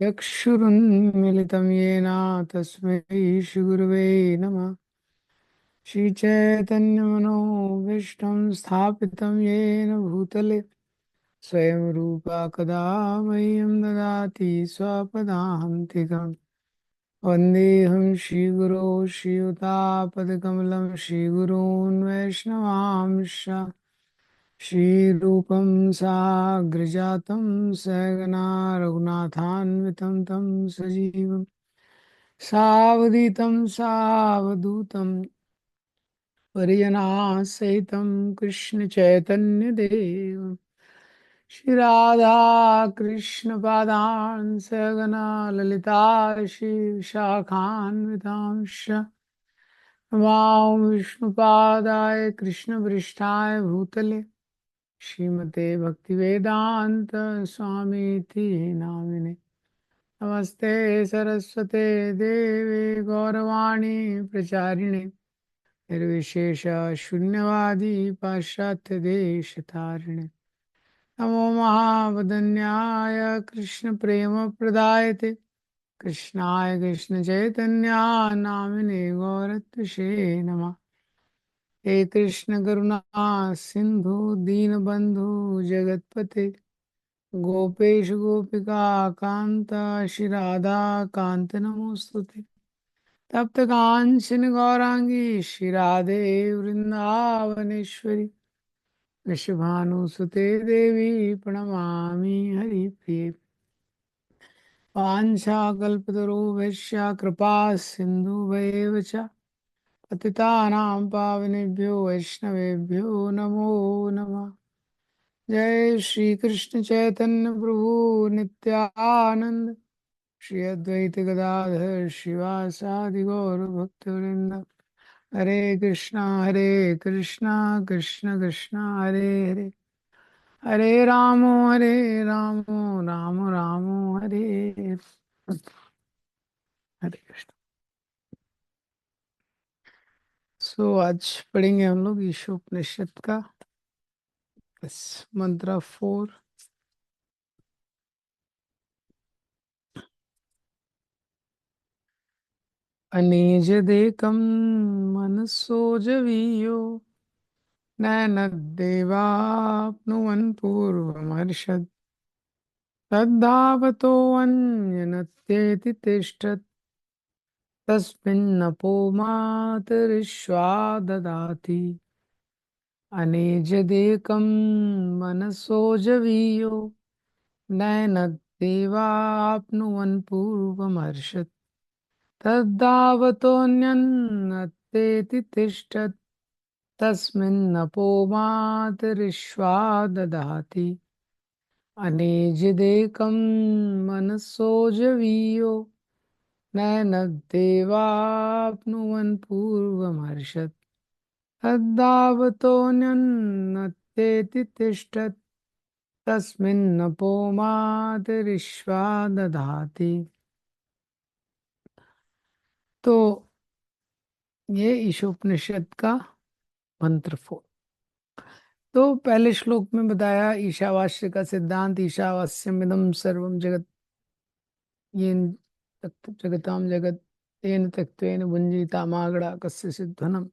चक्षुरुन्मिलितं येन तस्मै श्रीगुरवे नमः। श्रीचैतन्यमनोभीष्टं स्थापितं येन भूतले स्वयं रूपा कदा मह्यं ददाति स्वपदान्तिकम्। वन्देऽहं श्रीगुरो श्रीयुतापदकमलं श्रीगुरून् वैष्णवांश्च श्रीरूपं साग्रजातं सहगना रघुनाथान्वितं तं सजीवम् सावधूतं सावधूतं परिजनासहितं कृष्णचैतन्यदेवं श्री राधा कृष्ण पादान् सहगना ललिता श्री विशाखान्वितांश्च नमामि विष्णुपादाय कृष्णपृष्ठाय भूतले श्रीमते भक्तिवेदांत स्वामीति नामिने। नमस्ते सरस्वते देवे गौरवाणी प्रचारिणे निर्विशेष शून्यवादी पाश्चात्य देश तारिणे। नमो महावदन्याय कृष्ण प्रेम प्रदायते कृष्णाय कृष्ण चैतन्या नामिने गौरत्विषे नमः। हे कृष्ण करुणा सिंधु दीनबंधु जगतपते गोपेश गोपिका कांत श्री राधा कांत नमोस्तुते। तप्त कांचन गौरांगी श्री राधे वृंदावनेश्वरी वृषभानुसुते देवी प्रणमामि हरिप्रिये। वाञ्छाकल्पतरुभ्यश्च कृपा सिन्धुभ्येव च पतितानां पावनेभ्यो वैष्णवेभ्यो नमो नमः। जय श्री कृष्ण चैतन्य प्रभु नित्यानंद श्री अद्वैत गदाधर शिवासादि गौर भक्तवृंद। हरे कृष्णा कृष्ण कृष्ण हरे हरे हरे रामो राम राम हरे हरे। कृष्ण। आज पढ़ेंगे हम लोग ईशोपनिषद का मंत्र 4। अनेजदेकं मनसो जवीयो नैनद्देवाप्नुवन् पूर्वमर्षत् तद्धावतोऽन्यनत्येति तिष्ठत् तस्मिन्नपो मातरिश्वा ददाति। अनेजदेकं मनसो जवीयो नैनद्देवाप्नुवन् पूर्वमर्षत् तद्धावतोऽन्यनत्येति तिष्ठत् तस्मिन्नपो मातरिश्वा ददाति। अनेजदेकं मनसो जवीयो नैनद्देवाप्नुवन् पूर्वमर्षत् तद्धावतोऽन्यनत्येति तिष्ठत् तस्मिन्नपो मातरिश्वा दधाति। तो ये ईशोपनिषद का मंत्र 4। तो पहले श्लोक में बताया ईशावास्य का सिद्धांत, ईशावास्यमिदं सर्वं जगत येन जगताम जगत तेन तत्वेन भुंजीता मागड़ा कस्य सिद्धनम।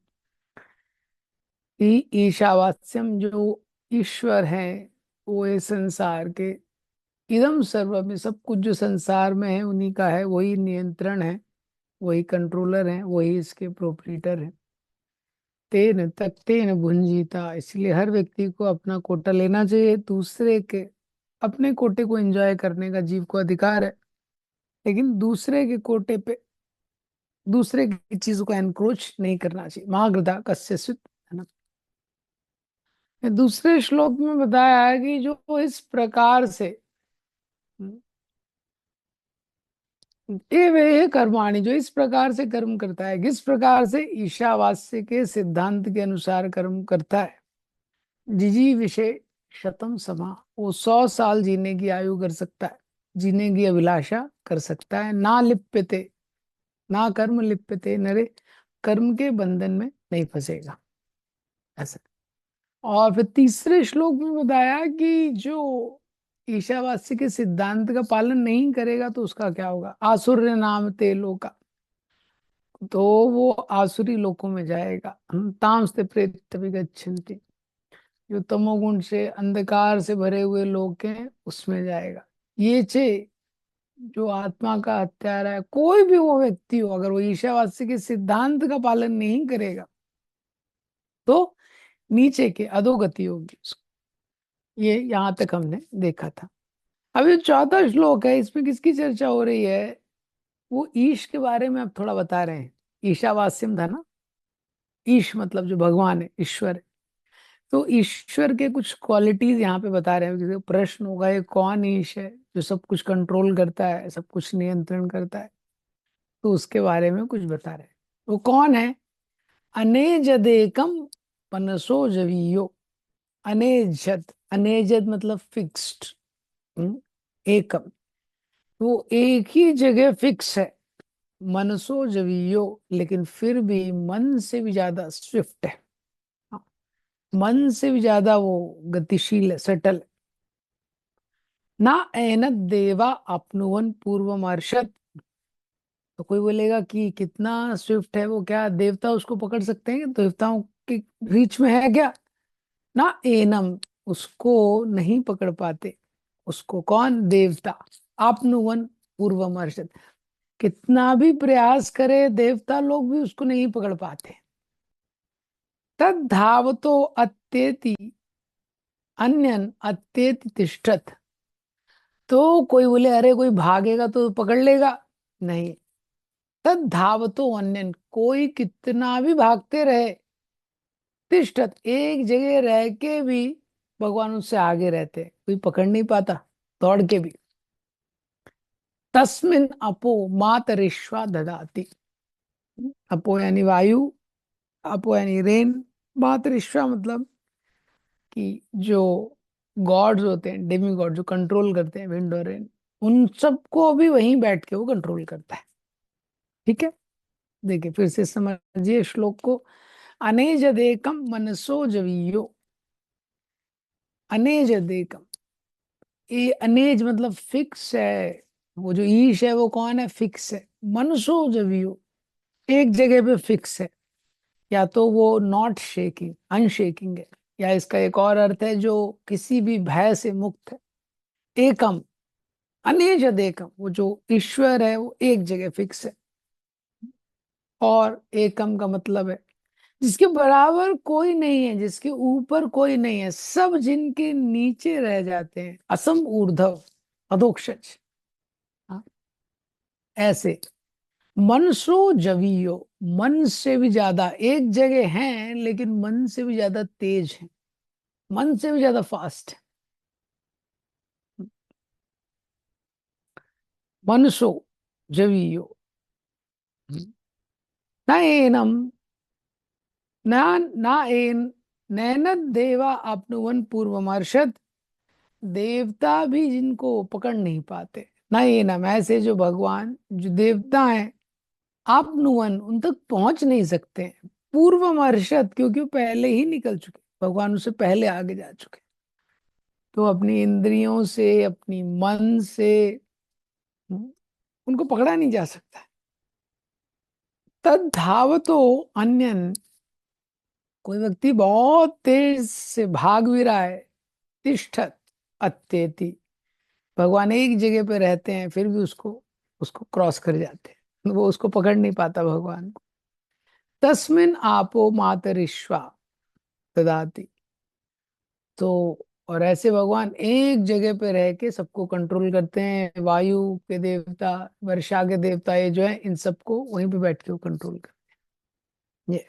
ईशावास्यम जो ईश्वर है वो ये संसार के, इदम सर्व में सब कुछ जो संसार में है उन्हीं का है, वही नियंत्रण है, वही कंट्रोलर है, वही इसके प्रोपरीटर है। तेन तत्तेन भुंजीता, इसलिए हर व्यक्ति को अपना कोटा लेना चाहिए। दूसरे के अपने कोटे को एंजॉय करने का जीव को अधिकार है, लेकिन दूसरे के कोटे पे दूसरे की चीज को एनक्रोच नहीं करना चाहिए। महागृदा कस्यचित, है ना। दूसरे श्लोक में बताया है कि जो इस प्रकार से ये वे कर्माणि, जो इस प्रकार से कर्म करता है, किस प्रकार से ईशावास्य के सिद्धांत के अनुसार कर्म करता है। जिजी विषय शतम समा, वो 100 साल जीने की आयु कर सकता है, जीने की अभिलाषा कर सकता है। ना लिप्यते, ना कर्म लिप्यते नरे, कर्म के बंधन में नहीं फंसेगा, ऐसा। और फिर तीसरे श्लोक में बताया कि जो ईशावास्य के सिद्धांत का पालन नहीं करेगा तो उसका क्या होगा? आसुर्य नाम ते लोका, तो वो आसुरी लोकों में जाएगा। तामस्ते प्रेत विगच्छन्ति, जो तमोगुण से अंधकार से भरे हुए लोग हैं उसमें जाएगा। ये चे, जो आत्मा का हत्यारा है, कोई भी वो व्यक्ति हो, अगर वो ईशावास्य के सिद्धांत का पालन नहीं करेगा तो नीचे के अधोगति होगी उसको। ये यहां तक हमने देखा था। अब ये चौथा श्लोक है, इसमें किसकी चर्चा हो रही है? वो ईश के बारे में अब थोड़ा बता रहे हैं। ईशावास्यम था ना, ईश मतलब जो भगवान है, ईश्वर है। तो ईश्वर के कुछ क्वालिटीज यहाँ पे बता रहे हैं। जैसे प्रश्न होगा, ये कौन ईश है जो सब कुछ कंट्रोल करता है, सब कुछ नियंत्रण करता है? तो उसके बारे में कुछ बता रहे हैं। वो कौन है? अनेजदेकम मनसो जवीयो। अनेजद, अनेजद मतलब फिक्स्ड, एकम, वो एक ही जगह फिक्स है। मनसो जवीयो, लेकिन फिर भी मन से भी ज्यादा स्विफ्ट है। हाँ, मन से भी ज्यादा वो गतिशील है, सटल है। ना एनत देवा अपनुवन पूर्वमर्शत। तो कोई बोलेगा कि कितना स्विफ्ट है वो, क्या देवता उसको पकड़ सकते हैं? देवताओं के रीच में है क्या? ना एनम, उसको नहीं पकड़ पाते। उसको कौन? देवता। आपनुवन पूर्वमर्शत, कितना भी प्रयास करे देवता लोग भी उसको नहीं पकड़ पाते। तद धावतो अत्येति अन्यन अत्येति तिष्ठत। तो कोई बोले अरे कोई भागेगा तो पकड़ लेगा, नहीं। तद धावतो अन्यन, कोई कितना भी भागते रहे, तिष्ठत, एक जगह रह के भी भगवान उससे आगे रहते, कोई पकड़ नहीं पाता दौड़ के भी। तस्मिन अपो मातरिश्वा ददाति। अपो यानी वायु, अपो यानी रेन, मातरिश्वा मतलब कि जो गॉड्स होते हैं, डेमी गॉड जो कंट्रोल करते हैं विंड और रेन, उन सबको भी वहीं बैठ के वो कंट्रोल करता है। ठीक है, देखिए फिर से समझिए श्लोक को। अनेज देकम मनसो जवीयो। अनेज देकम, ये अनेज मतलब फिक्स है। वो जो ईश है वो कौन है? फिक्स है। मनसो जवीयो, एक जगह पे फिक्स है। या तो वो नॉट शेकिंग, अनशेकिंग है, या इसका एक और अर्थ है जो किसी भी भय से मुक्त है। एकम, अनेजद एकम, वो जो ईश्वर है वो एक जगह फिक्स है। और एकम का मतलब है जिसके बराबर कोई नहीं है, जिसके ऊपर कोई नहीं है, सब जिनके नीचे रह जाते हैं। असम ऊर्ध्व अधोक्षज। हाँ, ऐसे। मनसो जवीयो, मन से भी ज्यादा एक जगह हैं, लेकिन मन से भी ज्यादा तेज है, मन से भी ज्यादा फास्ट है। मनसो जवीयो। न एनम, न न एन नैनद देवा आपनुवन पूर्वमर्शद। देवता भी जिनको पकड़ नहीं पाते। न एनम, ऐसे जो भगवान जो देवता हैं, आपनुवन उन तक पहुंच नहीं सकते हैं। पूर्वमर्शद, क्योंकि वो पहले ही निकल चुके, भगवान उससे पहले आगे जा चुके। तो अपनी इंद्रियों से, अपनी मन से उनको पकड़ा नहीं जा सकता। तद धावतो अन्यन, कोई व्यक्ति बहुत तेज से भाग भी रहा है, तिष्ठत अत्येति, भगवान एक जगह पे रहते हैं फिर भी उसको उसको क्रॉस कर जाते हैं, वो उसको पकड़ नहीं पाता भगवान को। तस्मिन आपो मातरिश्वा ददाति। तो और ऐसे भगवान एक जगह पे रह के सबको कंट्रोल करते हैं। वायु के देवता, वर्षा के देवता, ये जो है इन सबको वहीं पे बैठ के वो कंट्रोल करते हैं। ये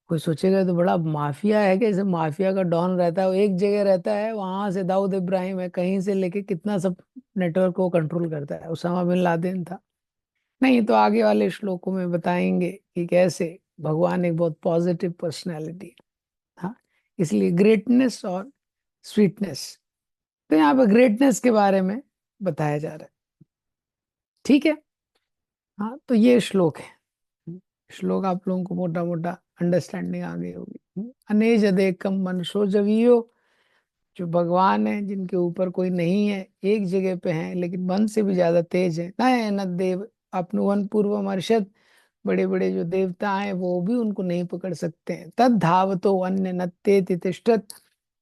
कोई सोचेगा तो बड़ा माफिया है कि जैसे माफिया का डॉन रहता है, वो एक जगह रहता है, वहां से दाऊद इब्राहिम है, कहीं से लेके कितना सब नेटवर्क को कंट्रोल करता है। उसामा बिन लादेन था। नहीं तो आगे वाले श्लोकों में बताएंगे कि कैसे भगवान एक बहुत पॉजिटिव पर्सनैलिटी है। हाँ, इसलिए ग्रेटनेस और स्वीटनेस, तो यहाँ पे ग्रेटनेस के बारे में बताया जा रहा है। ठीक है। हाँ, तो ये श्लोक है। श्लोक आप लोगों को मोटा मोटा अंडरस्टैंडिंग आ गई होगी। अनेज देकम मनसो जवीयो जो भगवान है जिनके ऊपर कोई नहीं है, एक जगह पे हैं लेकिन मन से भी ज्यादा तेज है। न है न देव अपनुवन पूर्वम अर्षद, बड़े बड़े जो देवता हैं वो भी उनको नहीं पकड़ सकते हैं। तद धावतो अन्य नत्तेति तिष्ठत,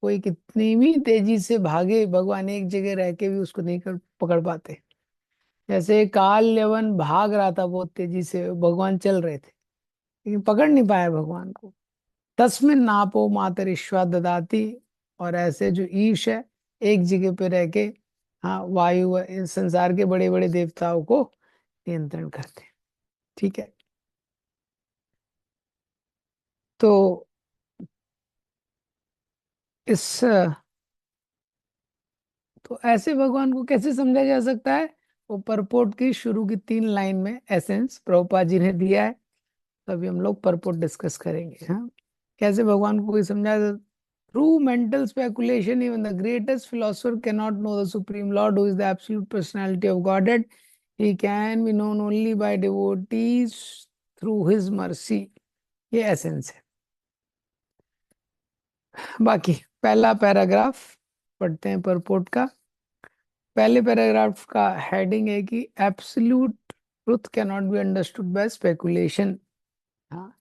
कोई कितनी भी तेजी से भागे, भगवान एक जगह रह के भी उसको नहीं पकड़ पाते। जैसे काल यवन भाग रहा था बहुत तेजी से, भगवान चल रहे थे लेकिन पकड़ नहीं पाया भगवान को। तस्मिन नापो मातरिश्वा ददाती, और ऐसे जो ईश है एक जगह पे रह के, हाँ वायु इस संसार के बड़े बड़े देवताओं को नियंत्रण करते हैं। ठीक है। तो इस तो ऐसे भगवान को कैसे समझा जा सकता है? वो परपोर्ट की शुरू की 3 लाइन में एसेंस प्रभुपाद जी ने दिया है। तो अभी हम लोग परपोर्ट डिस्कस करेंगे। हाँ, कैसे भगवान को कोई समझा? Through mental speculation even the greatest philosopher can not know the supreme Lord who is the absolute personality of godhead. He can be known only by devotees through his mercy. ये essence है। बाकी पहला paragraph पढ़ते हैं purport का। पहले paragraph का heading है कि absolute truth can not be understood by speculation. हाँ,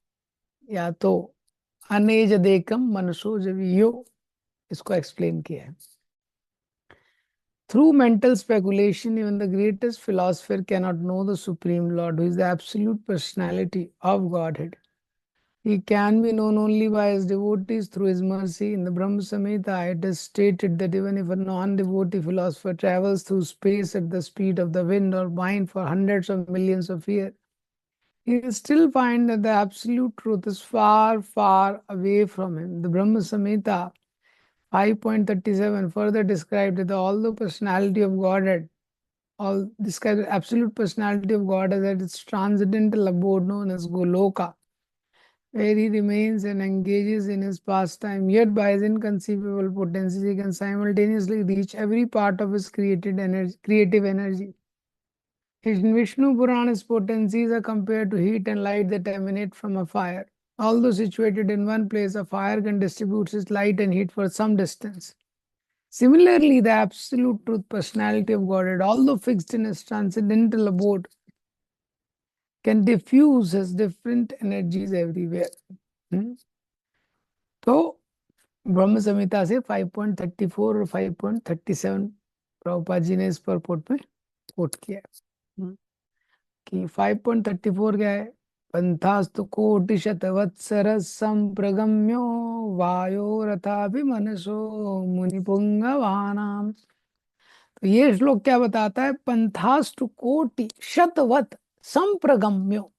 या तो अनेज देकम मनसो जवियो, इसको एक्सप्लेन किया है। Through mental speculation, even the greatest philosopher cannot know the Supreme Lord, who is the absolute personality of Godhead. He can be known only by his devotees through his mercy. In the Brahma Samhita, it is stated that even if a non-devotee philosopher travels through space at the speed of the wind or mind for hundreds of millions of years, he will still find that the absolute truth is far, far away from him. The Brahma Samhita 5.37 further described that all the personality of Godhead, all described the absolute personality of God as at its transcendental abode known as Goloka, where he remains and engages in his pastime, yet by his inconceivable potencies he can simultaneously reach every part of his creative energy. In Vishnu Purana, his potencies are compared to heat and light that emanate from a fire. Although situated in one place, a fire can distribute its light and heat for some distance. Similarly, the absolute truth personality of Godhead, although fixed in its transcendental abode, can diffuse his different energies everywhere. तो ब्रह्म संहिता से 5.34 और 5.37 प्रभुपाद जी ने इस purport में coat किया है। कि 5.34 क्या है? पंथास्तु कोटि शतवत्सर संप्रगम्यो वायो रथाभिमनसो मुनिपुंगवानाम। तो ये श्लोक क्या बताता है? पंथास्तु कोटि शतवत संप्रगम्यो,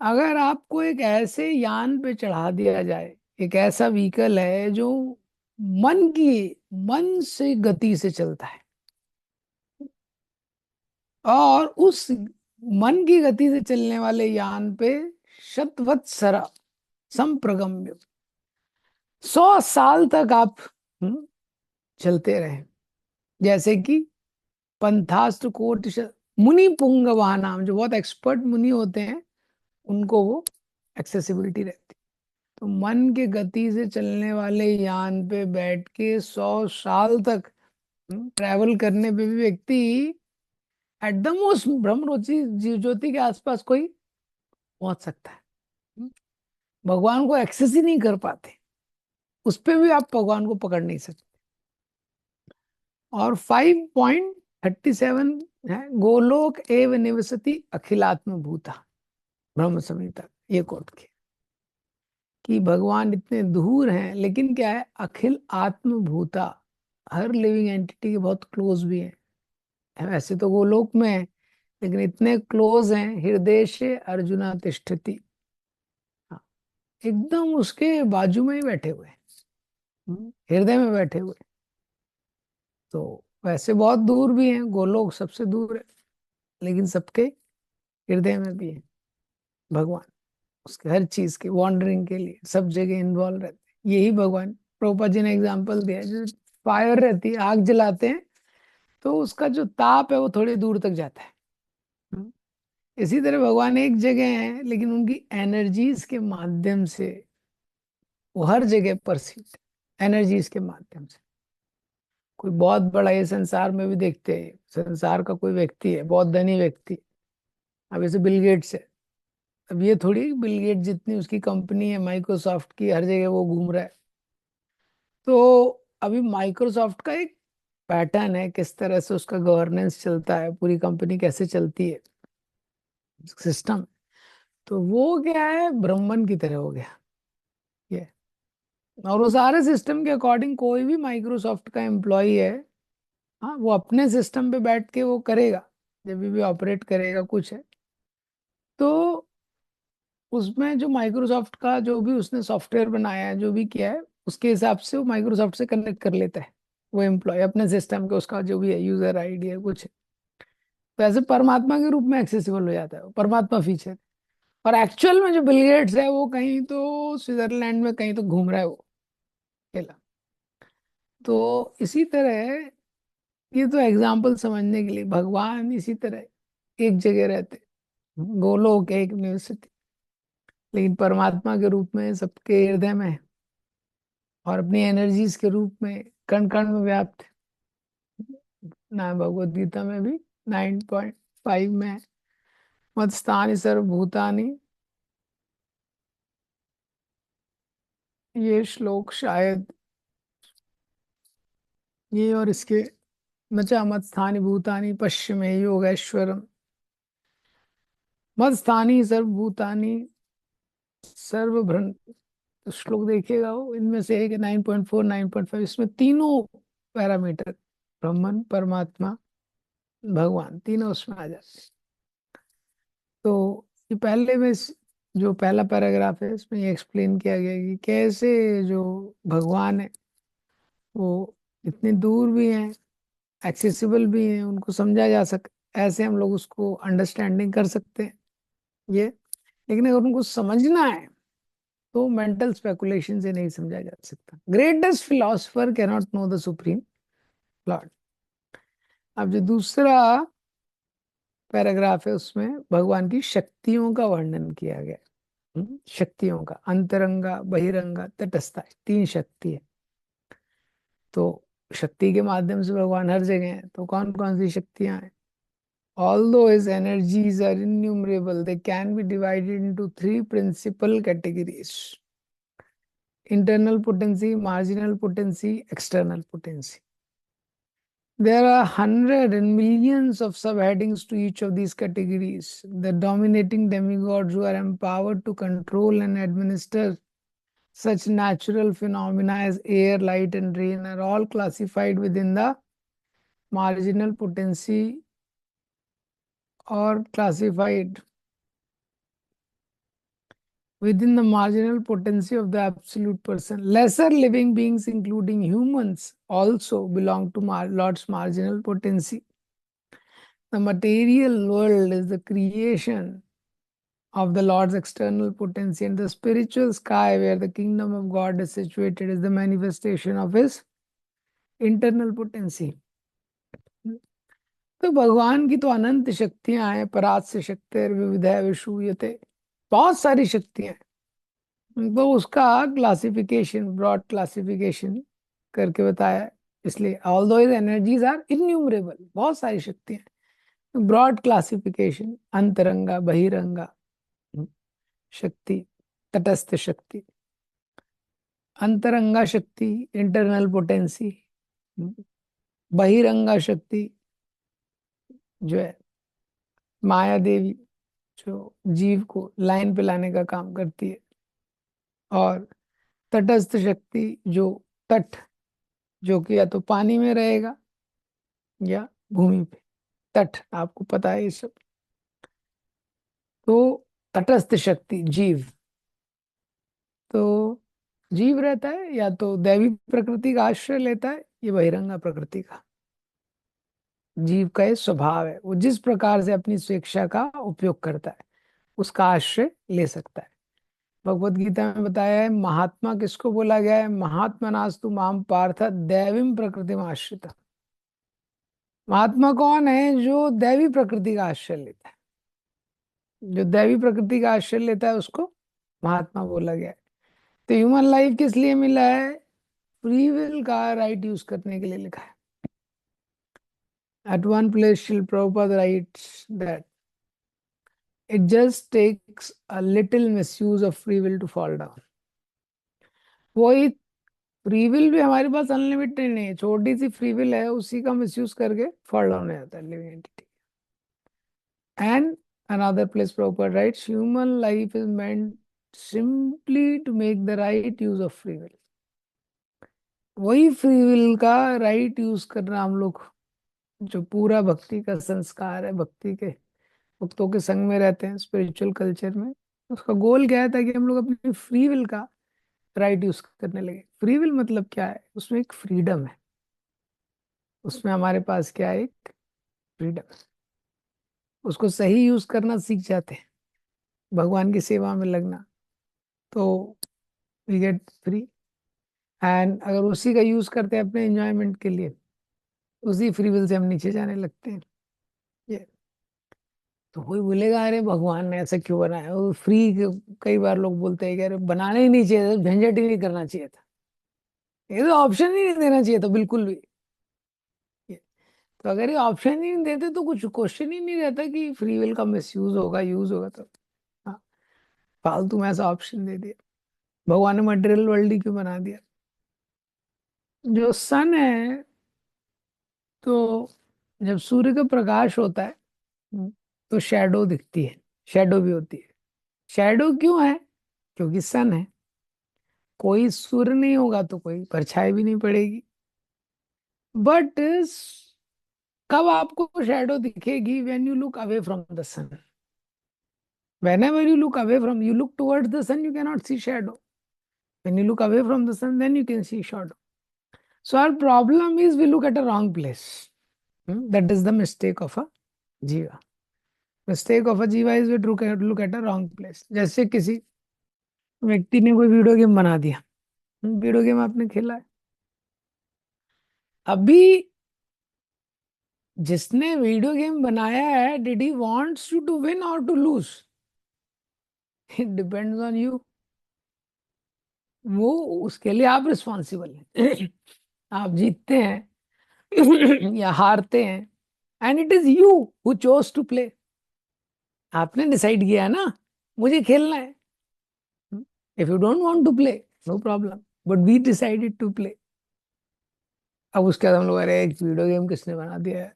अगर आपको एक ऐसे यान पे चढ़ा दिया जाए, एक ऐसा व्हीकल है जो मन से गति से चलता है, और उस मन की गति से चलने वाले यान पे शतवत्सरा संप्रगम्य 100 साल तक आप चलते रहे। जैसे कि पंथास्त्र कोट मुनि पुंगवा नाम, जो बहुत एक्सपर्ट मुनि होते हैं उनको वो एक्सेसिबिलिटी रहती। तो मन के गति से चलने वाले यान पे बैठ के 100 साल तक ट्रैवल करने पे भी व्यक्ति एट द मोस्ट ब्रह्म रुचि जीव ज्योति के आसपास कोई पहुंच सकता है। भगवान को एक्सेस ही नहीं कर पाते, उस पे भी आप भगवान को पकड़ नहीं सकते। और 5.37 है, गोलोक एव निवसति अखिलात्म भूता, ब्रह्म संहिता ये कोट के, कि भगवान इतने दूर हैं लेकिन क्या है, अखिल आत्मभूता, हर लिविंग एंटिटी के बहुत क्लोज भी है। वैसे तो गोलोक में है लेकिन इतने क्लोज हैं, हृदय से अर्जुना तिष्ठति, हाँ, एकदम उसके बाजू में ही बैठे हुए हैं, हृदय में बैठे हुए। तो वैसे बहुत दूर भी हैं, गोलोक सबसे दूर है लेकिन सबके हृदय में भी है भगवान। उसके हर चीज के वॉन्डरिंग के लिए सब जगह इन्वॉल्व रहते हैं। यही भगवान, प्रभुपाद जी ने एग्जाम्पल दिया, जो फायर रहती है, आग जलाते हैं तो उसका जो ताप है वो थोड़ी दूर तक जाता है। हम्म। इसी तरह भगवान एक जगह है लेकिन उनकी एनर्जीज के माध्यम से वो हर जगह परसीव, एनर्जीज के माध्यम से। कोई बहुत बड़ा ये संसार में भी देखते हैं, संसार का कोई व्यक्ति है बहुत धनी व्यक्ति, अब जैसे बिल गेट्स है। अब ये थोड़ी बिल गेट जितनी उसकी कंपनी है माइक्रोसॉफ्ट की, हर जगह वो घूम रहा है। तो अभी माइक्रोसॉफ्ट का एक पैटर्न है किस तरह से उसका गवर्नेंस चलता है, पूरी कंपनी कैसे चलती है, सिस्टम। तो वो क्या है, ब्राह्मण की तरह हो गया ये। और वो सारे सिस्टम के अकॉर्डिंग कोई भी माइक्रोसॉफ्ट का एम्प्लॉय है, हाँ वो अपने सिस्टम पे बैठ के वो करेगा, जब भी ऑपरेट करेगा कुछ है तो उसमें जो माइक्रोसॉफ्ट का जो भी उसने सॉफ्टवेयर बनाया है, जो भी किया है, उसके हिसाब से वो माइक्रोसॉफ्ट से कनेक्ट कर लेता है वो एम्प्लॉय अपने सिस्टम के, उसका जो भी है यूजर आईडी है कुछ है। तो ऐसे परमात्मा के रूप में एक्सेसिबल हो जाता है वो, परमात्मा फीचर। और एक्चुअल में जो बिल गेट्स है वो कहीं तो स्विट्जरलैंड में कहीं तो घूम रहा है वो अकेला। तो इसी तरह, ये तो एग्जाम्पल समझने के लिए, भगवान इसी तरह एक जगह रहते, गोलोक एक निवसति, लेकिन परमात्मा के रूप में सबके हृदय में है, और अपनी एनर्जीज के रूप में कण कण में व्याप्त है। ना भगवत गीता में भी 9.5 में है, मत्स्थानि सर्वभूतानि। ये श्लोक शायद ये और इसके, नचा मत्स्थानि भूतानि पश्य में योगेश्वरम, मत्स्थानि सर्वभूतानि सर्वभ्रन। तो श्लोक देखिएगा, वो इनमें से एक 9.4 9.5, इसमें तीनों पैरामीटर, ब्रह्मन परमात्मा भगवान तीनों उसमें आ जाते हैं। तो ये पहले में जो पहला पैराग्राफ है इसमें ये एक्सप्लेन किया गया है कि कैसे जो भगवान है वो इतने दूर भी हैं, एक्सेसिबल भी हैं, उनको समझा जा सक, ऐसे हम लोग उसको अंडरस्टैंडिंग कर सकते हैं ये। लेकिन अगर उनको समझना है तो मेंटल स्पेकुलेशन से नहीं समझा जा सकता। Greatest philosopher can not know the supreme Lord. अब जो दूसरा पैराग्राफ है उसमें भगवान की शक्तियों का वर्णन किया गया। शक्तियों का अंतरंगा बहिरंगा तटस्था, तीन शक्ति है। तो शक्ति के माध्यम से भगवान हर जगह है, तो कौन कौन सी शक्तियां हैं? Although his energies are innumerable, they can be divided into three principal categories: internal potency, marginal potency, external potency. There are hundreds and millions of subheadings to each of these categories. The dominating demigods who are empowered to control and administer such natural phenomena as air, light, and rain are all classified within the marginal potency, or classified within the marginal potency of the absolute person. Lesser living beings, including humans, also belong to Lord's marginal potency. The material world is the creation of the Lord's external potency, and the spiritual sky, where the kingdom of God is situated, is the manifestation of his internal potency. तो भगवान की तो अनंत शक्तियां हैं, परास्य शक्ति विविधे विषूयते, बहुत सारी शक्तियां हैं। तो उसका क्लासिफिकेशन, ब्रॉड क्लासिफिकेशन करके बताया है। इसलिए ऑल दो एनर्जीज आर इन्यूमरेबल, बहुत सारी शक्तियां, ब्रॉड क्लासिफिकेशन, अंतरंगा बहिरंगा शक्ति, तटस्थ शक्ति, अंतरंगा शक्ति इंटरनल पोटेंसी, बहिरंगा शक्ति जो है माया देवी, जो जीव को लाइन पे लाने का काम करती है, और तटस्थ शक्ति जो तट, जो कि या तो पानी में रहेगा या भूमि पे, तट आपको पता है ये सब। तो तटस्थ शक्ति जीव, तो जीव रहता है या तो दैवी प्रकृति का आश्रय लेता है, ये बहिरंगा प्रकृति का। जीव का ये स्वभाव है, वो जिस प्रकार से अपनी स्वेच्छा का उपयोग करता है उसका आश्रय ले सकता है। भगवत गीता में बताया है, महात्मा किसको बोला गया है? महात्मा नास्तु माम पार्थ दैवीम प्रकृति आश्रित। महात्मा कौन है? जो दैवी प्रकृति का आश्रय लेता है, जो दैवी प्रकृति का आश्रय लेता है उसको महात्मा बोला गया है। तो ह्यूमन लाइफ किस लिए मिला है? फ्री विल का राइट यूज करने के लिए लिखा है। At one place, Srila Prabhupada writes that it just takes a little misuse of free will to fall down. वही फ्री विल भी हमारे पास अनलिमिटेड नहीं है, छोटी सी फ्री विल है, उसी का मिसयूज करके फॉल डाउन हो जाता है living entity. And another place Prabhupada writes, human life is meant simply to make the right use of free will. वही फ्री विल का राइट यूज करना हम लोग, जो पूरा भक्ति का संस्कार है, भक्ति के भक्तों के संग में रहते हैं स्पिरिचुअल कल्चर में, उसका गोल क्या है, ताकि हम लोग अपनी फ्री विल का राइट यूज करने लगे. फ्री विल मतलब क्या है, उसमें एक फ्रीडम है, उसमें हमारे पास क्या है, एक फ्रीडम. उसको सही यूज करना सीख जाते हैं, भगवान की सेवा में लगना, तो वी गेट फ्री. एंड अगर उसी का यूज करते हैं अपने एंजॉयमेंट के लिए, उसी फ्री विल से हम नीचे जाने लगते हैं. ये तो कोई बोलेगा अरे भगवान ने ऐसा क्यों बनाया, वो फ्री. कई बार लोग बोलते हैं कि अरे बनाना ही नहीं चाहिए था, झंझट ही नहीं करना चाहिए था, ये तो ऑप्शन ही नहीं देना चाहिए था बिल्कुल भी. ये- तो अगर ये ऑप्शन ही नहीं देते तो कुछ क्वेश्चन ही नहीं रहता कि फ्री विल का मिसयूज होगा, यूज होगा. तो हाँ, फालतू में ऐसा ऑप्शन दे दिया. भगवान ने मटेरियल वर्ल्ड ही क्यों बना दिया. जो सन है, तो जब सूर्य का प्रकाश होता है, तो शैडो दिखती है, शैडो भी होती है. शैडो क्यों है, क्योंकि सन है. कोई सूर्य नहीं होगा तो कोई परछाई भी नहीं पड़ेगी. बट कब आपको शैडो दिखेगी, when you look away from the sun. whenever you look away from, you look towards the sun, you cannot see shadow. When you look away from the sun, then you can see shadow. So our problem is we look at a wrong place. That is the mistake of a jiva. Mistake of a jiva is we look at a wrong place. जैसे किसी व्यक्ति ने कोई video game बना दिया, video game आपने खेला है. अभी जिसने वीडियो गेम बनाया है, did he wants you to win और to lose, it depends on you. वो उसके लिए आप रिस्पॉन्सिबल हैं. आप जीतते हैं या हारते हैं, and it is you who chose to play. आपने डिसाइड किया है ना, मुझे खेलना है. If you don't want to play, no problem, but we decided to play. अब उसके बाद हम लोग, अरे एक वीडियो गेम किसने बना दिया है.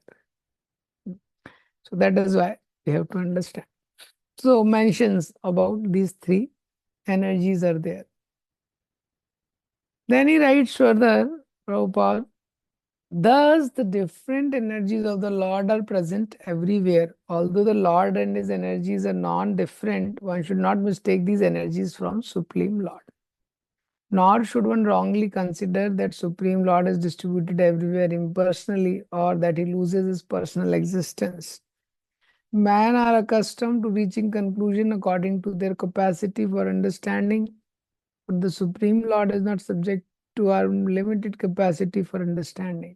So that is why we have to understand. So mentions about these three energies are there. Then he writes further, Prabhupada, thus the different energies of the Lord are present everywhere. Although the Lord and his energies are non-different, one should not mistake these energies from Supreme Lord. Nor should one wrongly consider that Supreme Lord is distributed everywhere impersonally, or that he loses his personal existence. Men are accustomed to reaching conclusion according to their capacity for understanding, but the Supreme Lord is not subject to our limited capacity for understanding.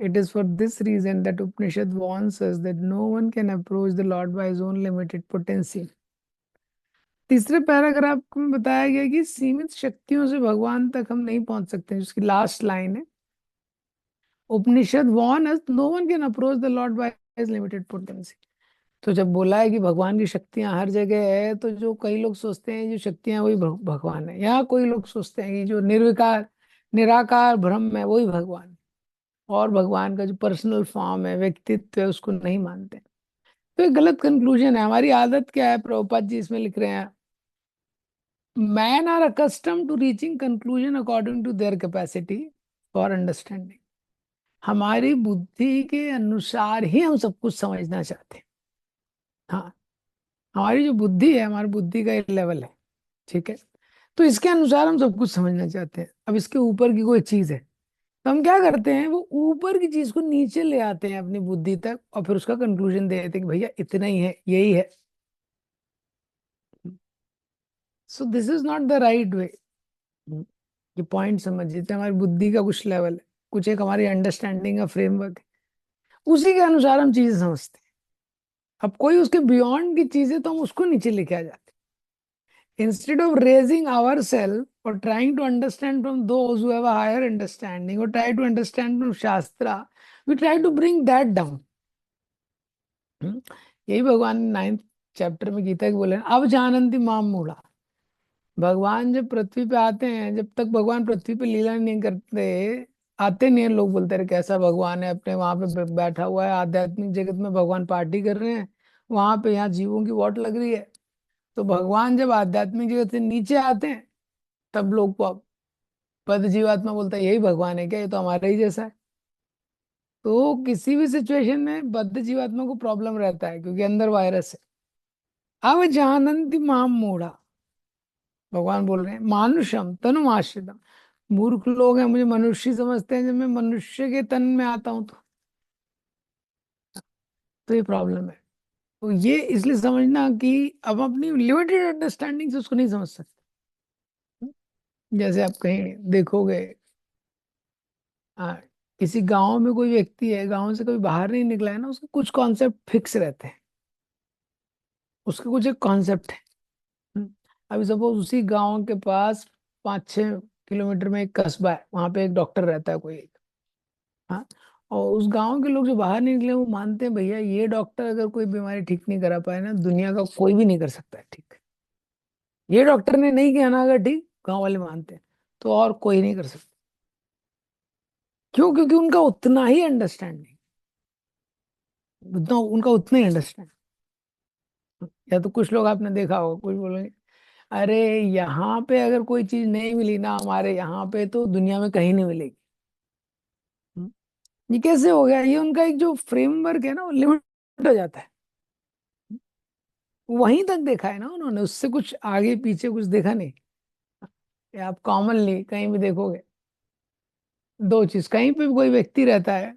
It is for this reason that Upanishad warns us that no one can approach the Lord by his own limited potency. तीसरे paragraph में बताया गया कि सीमित शक्तियों से भगवान तक हम नहीं पहुंच सकते, जिसकी लास्ट लाइन है, Upanishad warns us no one can approach the Lord by his limited potency. तो जब बोला है कि भगवान की शक्तियां हर जगह है, तो जो कई लोग सोचते हैं जो शक्तियां वही भगवान है, यहाँ कोई लोग सोचते हैं कि जो निर्विकार निराकार ब्रह्म है वही भगवान है, और भगवान का जो पर्सनल फॉर्म है, व्यक्तित्व है, उसको नहीं मानते. तो एक गलत कंक्लूजन है. हमारी आदत क्या है, प्रभुपाद जी इसमें लिख रहे हैं, man are accustom to reaching conclusion according to their capacity for understanding. हमारी बुद्धि के अनुसार ही हम सब कुछ समझना चाहते हैं. हाँ, हमारी जो बुद्धि है, हमारी बुद्धि का एक लेवल है, ठीक है, तो इसके अनुसार हम सब कुछ समझना चाहते हैं. अब इसके ऊपर की कोई चीज है, तो हम क्या करते हैं, वो ऊपर की चीज को नीचे ले आते हैं अपनी बुद्धि तक, और फिर उसका कंक्लूजन दे देते हैं कि भैया इतना ही है, यही है. सो this is not the right way. ये पॉइंट समझिए, तो हमारी बुद्धि का कुछ लेवल है, कुछ एक हमारी अंडरस्टैंडिंग का फ्रेमवर्क है, उसी के अनुसार हम चीजें समझते हैं. अब कोई उसके बियॉन्ड की चीजें, तो हम उसको नीचे लेके आ जाते हैं. Instead of raising our self or trying to understand from those who have a higher understanding, or try to understand from Shastra, we try to bring that down. हम्म, यही भगवान ने 9th चैप्टर में गीता के बोले हैं, अब जानन्ति माम मूढ़ा। भगवान जब पृथ्वी पे आते हैं, जब तक भगवान पृथ्वी पे लीला नहीं करते, आते नहीं हैं, लोग बोलते रहे कैसा भगवान है, अपने वहां पे बैठा हुआ है आध्यात्मिक जगत में, भगवान पार्टी कर रहे हैं वहां पे, यहाँ जीवों की वोट लग रही है। तो भगवान जब आध्यात्मिक जगत से नीचे आते हैं, तब लोग को बद्ध जीवात्मा बोलता है यही भगवान है क्या, ये तो हमारे ही जैसा है। तो किसी भी सिचुएशन में बद्ध जीवात्मा को प्रॉब्लम रहता है, क्योंकि अंदर वायरस है। अब जानन्ति माम मूढ़ा, भगवान बोल रहे हैं मानुषम तनु आश्रितम, मूर्ख लोग हैं, मुझे मनुष्य समझते हैं, जब मैं मनुष्य के तन में आता हूं तो ये प्रॉब्लम है। तो ये इसलिए समझना कि अब अपनी लिमिटेड अंडरस्टैंडिंग से उसको नहीं समझ सकते। जैसे आप कहीं देखोगे, आ, किसी गांव में कोई व्यक्ति है, गांव से कभी बाहर नहीं निकला है ना, उसके कुछ कॉन्सेप्ट फिक्स रहते हैं, उसके कुछ एक कॉन्सेप्ट है। हम्म, अभी सपोज उसी गांव के पास 5-6 किलोमीटर में एक कस्बा है, वहां पे एक डॉक्टर रहता है कोई एक। हाँ, और उस गांव के लोग जो बाहर नहीं निकले वो मानते हैं भैया ये डॉक्टर अगर कोई बीमारी ठीक नहीं करा पाए ना, दुनिया का कोई भी नहीं कर सकता है ठीक। ये डॉक्टर ने नहीं किया ना अगर ठीक, गांव वाले मानते हैं, तो और कोई नहीं कर सकता। क्यों? क्योंकि उनका उतना ही अंडरस्टैंडिंग, उतना उनका उतना ही अंडरस्टैंड। या तो कुछ लोग आपने देखा होगा, कुछ बोलेंगे अरे यहाँ पे अगर कोई चीज नहीं मिली ना हमारे यहाँ पे, तो दुनिया में कहीं नहीं मिलेगी। हम्म, ये कैसे हो गया? ये उनका एक जो फ्रेमवर्क है ना, वो लिमिट हो जाता है, वहीं तक देखा है ना उन्होंने, उससे कुछ आगे पीछे कुछ देखा नहीं। ये आप कॉमनली कहीं भी देखोगे, दो चीज, कहीं पे भी कोई व्यक्ति रहता है,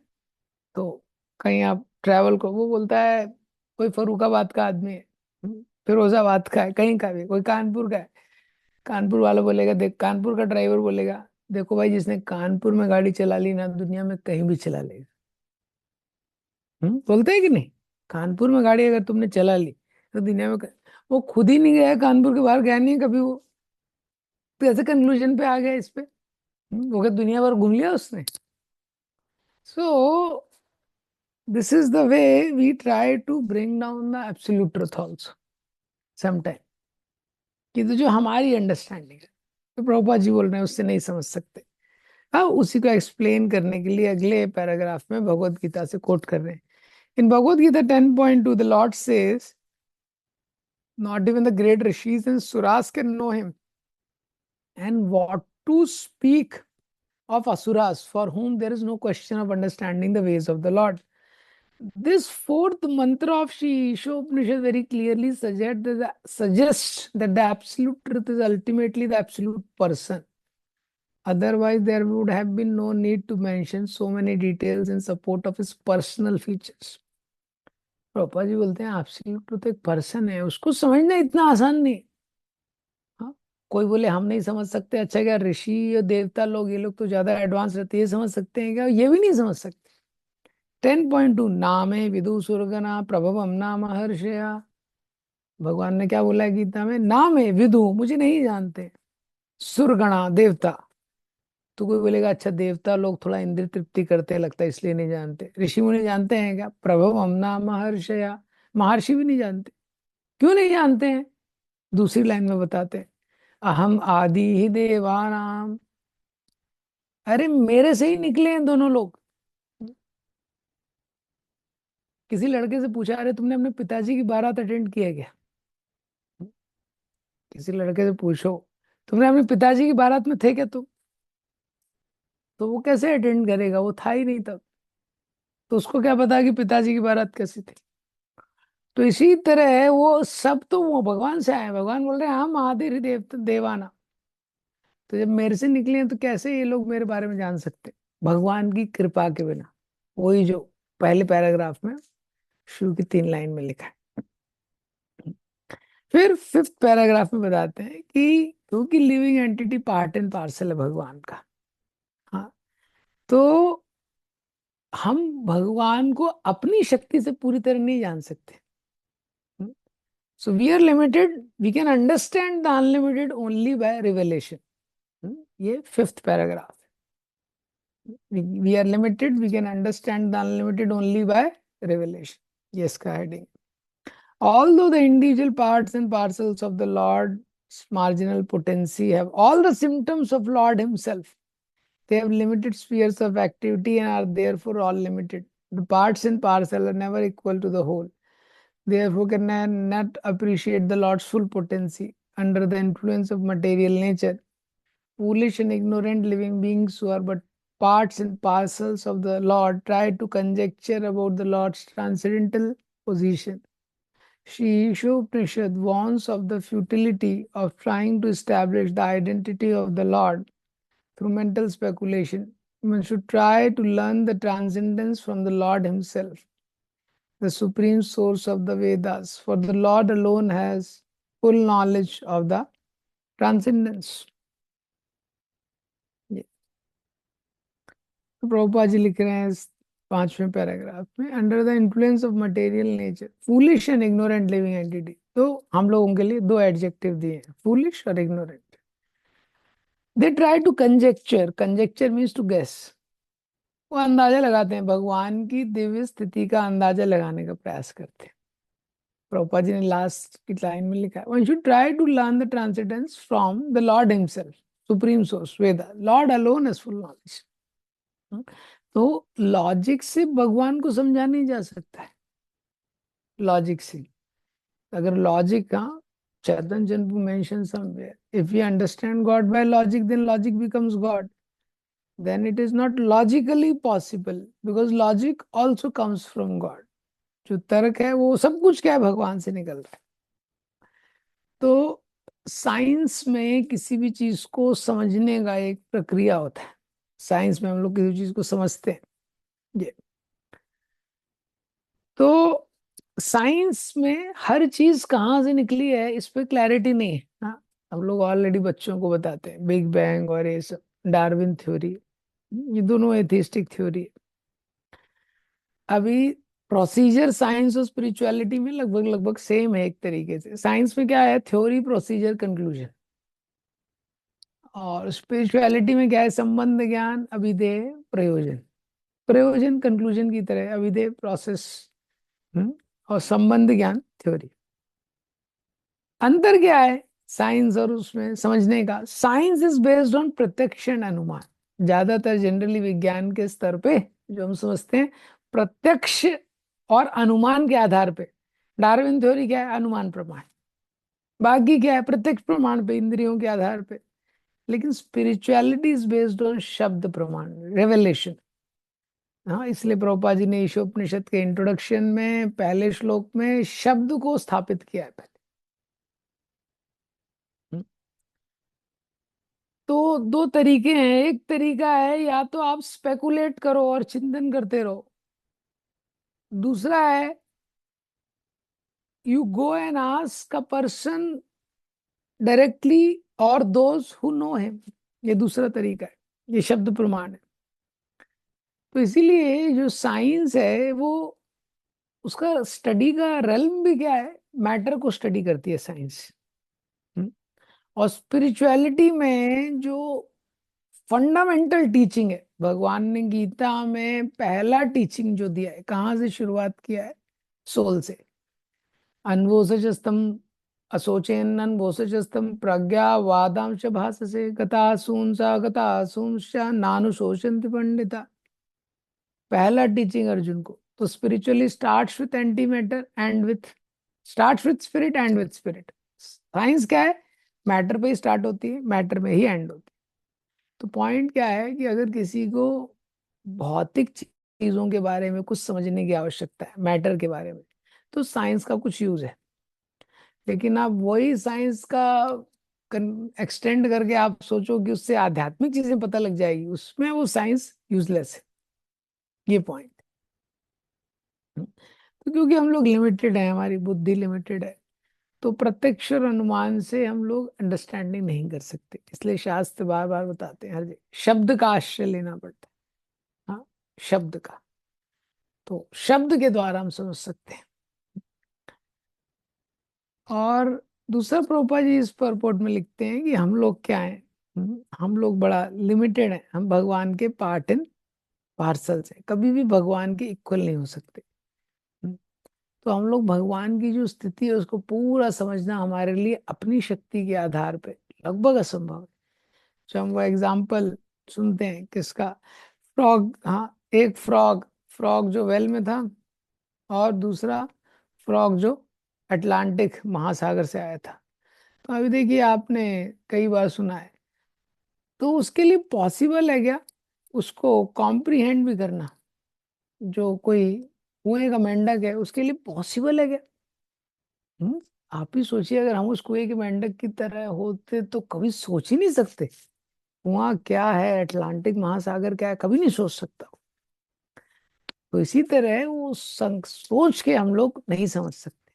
तो कहीं आप ट्रैवल को, वो बोलता है कोई फरुखाबाद का आदमी है, फिरोजाबाद का है, कहीं का भी, कोई कानपुर का है, कानपुर वाला बोलेगा, देख, कानपुर का ड्राइवर बोलेगा देखो भाई, जिसने कानपुर में गाड़ी चला ली ना, दुनिया में कहीं भी चला लेगा। बोलते हैं कि नहीं? कानपुर में गाड़ी अगर तुमने चला ली तो दुनिया में वो खुद ही नहीं गया कानपुर के बाहर, गया नहीं है कभी वो, तो ऐसे कंक्लूजन पे आ गया इस पे। वो क्या दुनिया भर घूम लिया उसने? So this is the way we try to bring down the absolute truth also sometime, कि तो जो हमारी अंडरस्टैंडिंग है, तो प्रभुपाद जी बोल रहे हैं उससे नहीं समझ सकते। हाँ, उसी को एक्सप्लेन करने के लिए अगले पैराग्राफ में भगवत गीता से कोट कर रहे हैं। In Bhagavad Gita 10.2 the Lord says, not even the great rishis and suras can know him, and what to speak of asuras for whom there is no question of understanding the ways of the Lord. This fourth mantra of Shri Ishopanishad very clearly suggests that the absolute truth is ultimately the absolute person. Otherwise, there would have been no need to mention so many details in support of his personal features. Prabhupada ji बोलते हैं absolute truth एक person है, उसको समझना इतना आसान नहीं। हाँ, कोई बोले हम नहीं समझ सकते, अच्छा क्या ऋषि और देवता लोग, ये लोग तो ज्यादा एडवांस रहते हैं, ये समझ सकते हैं क्या? ये भी नहीं समझ सकते। 10.2 नामे विदु सुरगना प्रभवम नाम हर्षया, भगवान ने क्या बोला है गीता में? नाम है विदु, मुझे नहीं जानते, सुरगणा देवता। तो कोई बोलेगा अच्छा देवता लोग थोड़ा इंद्रिय तृप्ति करते हैं लगता है इसलिए नहीं जानते, ऋषि मुनि जानते हैं क्या? प्रभवम नाम हर्षया, महर्षि भी नहीं जानते। क्यों नहीं जानते हैं? दूसरी लाइन में बताते हैं, अहम आदि ही देवानाम, अरे मेरे से ही निकले हैं दोनों लोग। किसी लड़के से पूछा अरे तुमने अपने पिताजी की बारात अटेंड किया क्या? किसी लड़के से पूछो तुमने अपने पिताजी की बारात में थे क्या तुम? तो वो कैसे अटेंड करेगा, वो था ही नहीं तब, तो उसको क्या पता कि पिताजी की बारात कैसी थी। तो इसी तरह है, वो सब तो वो भगवान से आए हैं। भगवान बोल रहे हैं हम आदि देवाना, तो जब मेरे से निकले हैं तो कैसे ये लोग मेरे बारे में जान सकते? भगवान की कृपा के बिना। वही जो पहले पैराग्राफ में शुरू की 3 लाइन में लिखा है। फिर 5th पैराग्राफ में बताते हैं कि क्योंकि living entity part and parcel है भगवान का, हाँ, तो हम भगवान को अपनी शक्ति से पूरी तरह नहीं जान सकते। So we are limited, we can understand the unlimited only by revelation. ये 5th paragraph. We are limited, we can understand the unlimited only by revelation, ये इसका heading. Although the individual parts and parcels of the Lord's marginal potency have all the symptoms of Lord Himself, they have limited spheres of activity and are therefore all limited. The parts and parcel are never equal to the whole. Therefore, can not appreciate the Lord's full potency under the influence of material nature. Foolish and ignorant living beings who are but parts and parcels of the Lord try to conjecture about the Lord's transcendental position. Sri Upanishad warns of the futility of trying to establish the identity of the Lord through mental speculation. One should try to learn the transcendence from the Lord Himself, the supreme source of the Vedas, for the Lord alone has full knowledge of the transcendence. ये तो प्रभुपाद जी लिख रहे हैं इस 5वें paragraph में, under the influence of material nature, foolish and ignorant living entity. तो हम लोगों के लिए दो एडजेक्टिव दिए हैं, फूलिश और ignorant. They try to conjecture, conjecture means to guess, वो अंदाजा लगाते हैं, भगवान की दिव्य स्थिति का अंदाजा लगाने का प्रयास करते हैं। प्रभुपाद जी ने लास्ट की लाइन में लिखा है, one should try to learn the transcendence from the Lord himself, supreme source Veda, Lord alone has full knowledge. तो लॉजिक से भगवान को समझा नहीं जा सकता है, लॉजिक से। अगर लॉजिक, हाँ, Chaitanya Chandra mention somewhere, if you understand God by logic then logic becomes God, then it is not logically possible because logic also comes from God. जो तर्क है वो सब कुछ क्या है, भगवान से निकल रहा है। तो साइंस में किसी भी चीज को समझने का एक प्रक्रिया होता है, साइंस में हम लोग किसी चीज को समझते हैं। ये तो साइंस में हर चीज कहाँ से निकली है इस पे क्लैरिटी नहीं है। हाँ, हम लोग ऑलरेडी बच्चों को बताते हैं बिग बैंग और ये सब, डार्विन थ्योरी, ये दोनों एथिस्टिक थ्योरी। अभी प्रोसीजर साइंस और स्पिरिचुअलिटी में लगभग लगभग सेम है एक तरीके से। साइंस में क्या है, थ्योरी, प्रोसीजर, कंक्लूजन, और स्पिरिचुअलिटी में क्या है, संबंध, ज्ञान, अभिधेय, प्रयोजन। प्रयोजन कंक्लूजन की तरह है, अभिधेय प्रोसेस, और संबंध ज्ञान थ्योरी। अंतर क्या है साइंस और उसमें समझने का, साइंस इज बेस्ड ऑन प्रत्यक्ष एंड अनुमान। ज्यादातर जनरली विज्ञान के स्तर पे जो हम समझते हैं प्रत्यक्ष और अनुमान के आधार पे। डार्विन थ्योरी क्या है, अनुमान प्रमाण। बाकी क्या है, प्रत्यक्ष प्रमाण पे, इंद्रियों के आधार पे। लेकिन स्पिरिचुअलिटी इज बेस्ड ऑन शब्द प्रमाण, रेवलेशन। हाँ, इसलिए प्रभुपाद जी ने ईशोपनिषद के इंट्रोडक्शन में पहले श्लोक में शब्द को स्थापित किया है पहले। तो दो तरीके हैं, एक तरीका है या तो आप स्पेकुलेट करो और चिंतन करते रहो, दूसरा है you go and ask a person directly और दोज हु नो हिम, ये दूसरा तरीका है, ये शब्द प्रमाण है। तो इसीलिए जो साइंस है वो, उसका स्टडी का रेल्म भी क्या है, मैटर को स्टडी करती है साइंस। और स्पिरिचुअलिटी में जो फंडामेंटल टीचिंग है, भगवान ने गीता में पहला टीचिंग जो दिया है, कहाँ से शुरुआत किया है, सोल से। अनवोसजस्तम असोचेन्न भोसजस्तम प्रज्ञा वादाम च भाससे गता सूंसा नानुशोचन्ति पंडिता। पहला टीचिंग अर्जुन को। तो spiritually starts with anti matter and with, starts with spirit and with spirit. Science क्या है, मैटर पे ही स्टार्ट होती है, मैटर में ही एंड होती है। तो पॉइंट क्या है कि अगर किसी को भौतिक चीजों के बारे में कुछ समझने की आवश्यकता है, मैटर के बारे में, तो साइंस का कुछ यूज है। लेकिन आप वही साइंस का एक्सटेंड करके आप सोचो कि उससे आध्यात्मिक चीजें पता लग जाएगी, उसमें वो साइंस यूजलेस है। ये पॉइंट। तो क्योंकि हम लोग लिमिटेड है, हमारी बुद्धि लिमिटेड है, तो प्रत्यक्ष और अनुमान से हम लोग अंडरस्टैंडिंग नहीं कर सकते। इसलिए शास्त्र बार बार बताते हैं हर जगह शब्द का आश्रय लेना पड़ता है। हाँ, शब्द का, तो शब्द के द्वारा हम समझ सकते हैं। और दूसरा प्रभुपाद जी इस परपोर्ट में लिखते हैं कि हम लोग क्या हैं, हम लोग बड़ा लिमिटेड हैं, हम भगवान के पार्ट एंड पार्सल्स हैं, कभी भी भगवान के इक्वल नहीं हो सकते। हम्म, तो हम लोग भगवान की जो स्थिति है उसको पूरा समझना हमारे लिए अपनी शक्ति के आधार पे लगभग असंभव है। जो हम वो एग्जाम्पल सुनते हैं किसका, फ्रॉग, हाँ, एक फ्रॉग, फ्रॉग जो वेल में था, और दूसरा फ्रॉग जो अटलांटिक महासागर से आया था। तो अभी देखिए, आपने कई बार सुना है, तो उसके लिए पॉसिबल है क्या उसको कॉम्प्रिहेंड भी करना? जो कोई कुएं का मेंढक है उसके लिए पॉसिबल है क्या? आप ही सोचिए, अगर हम उस कुएं के मेंढक की तरह होते तो कभी सोच ही नहीं सकते। कुआं क्या है, अटलांटिक महासागर क्या है, कभी नहीं सोच सकता। तो इसी तरह वो सोच के हम लोग नहीं समझ सकते।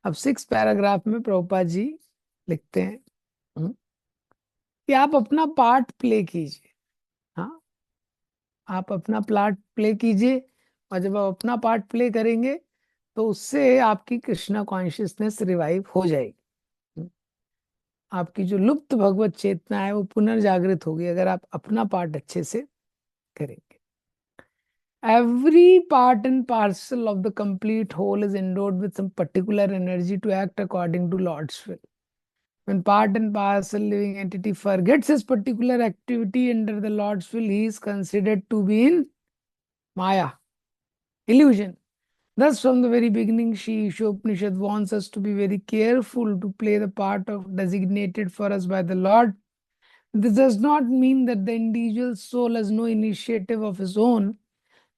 अब 6 पैराग्राफ में प्रभुपाद जी लिखते हैं, हम्म, कि आप अपना पार्ट प्ले कीजिए। हाँ, आप अपना पार्ट प्ले कीजिए, और जब आप अपना पार्ट प्ले करेंगे तो उससे आपकी कृष्णा कॉन्शियसनेस रिवाइव हो जाएगी। हम्म, आपकी जो लुप्त भगवत चेतना है वो पुनर्जागृत होगी अगर आप अपना पार्ट अच्छे से करेंगे। Every part and parcel of the complete whole is endowed with some particular energy to act according to Lord's will. When part and parcel living entity forgets his particular activity under the Lord's will, he is considered to be in Maya, illusion. Thus, from the very beginning, Shri Ishopanishad wants us to be very careful to play the part of designated for us by the Lord. This does not mean that the individual soul has no initiative of his own,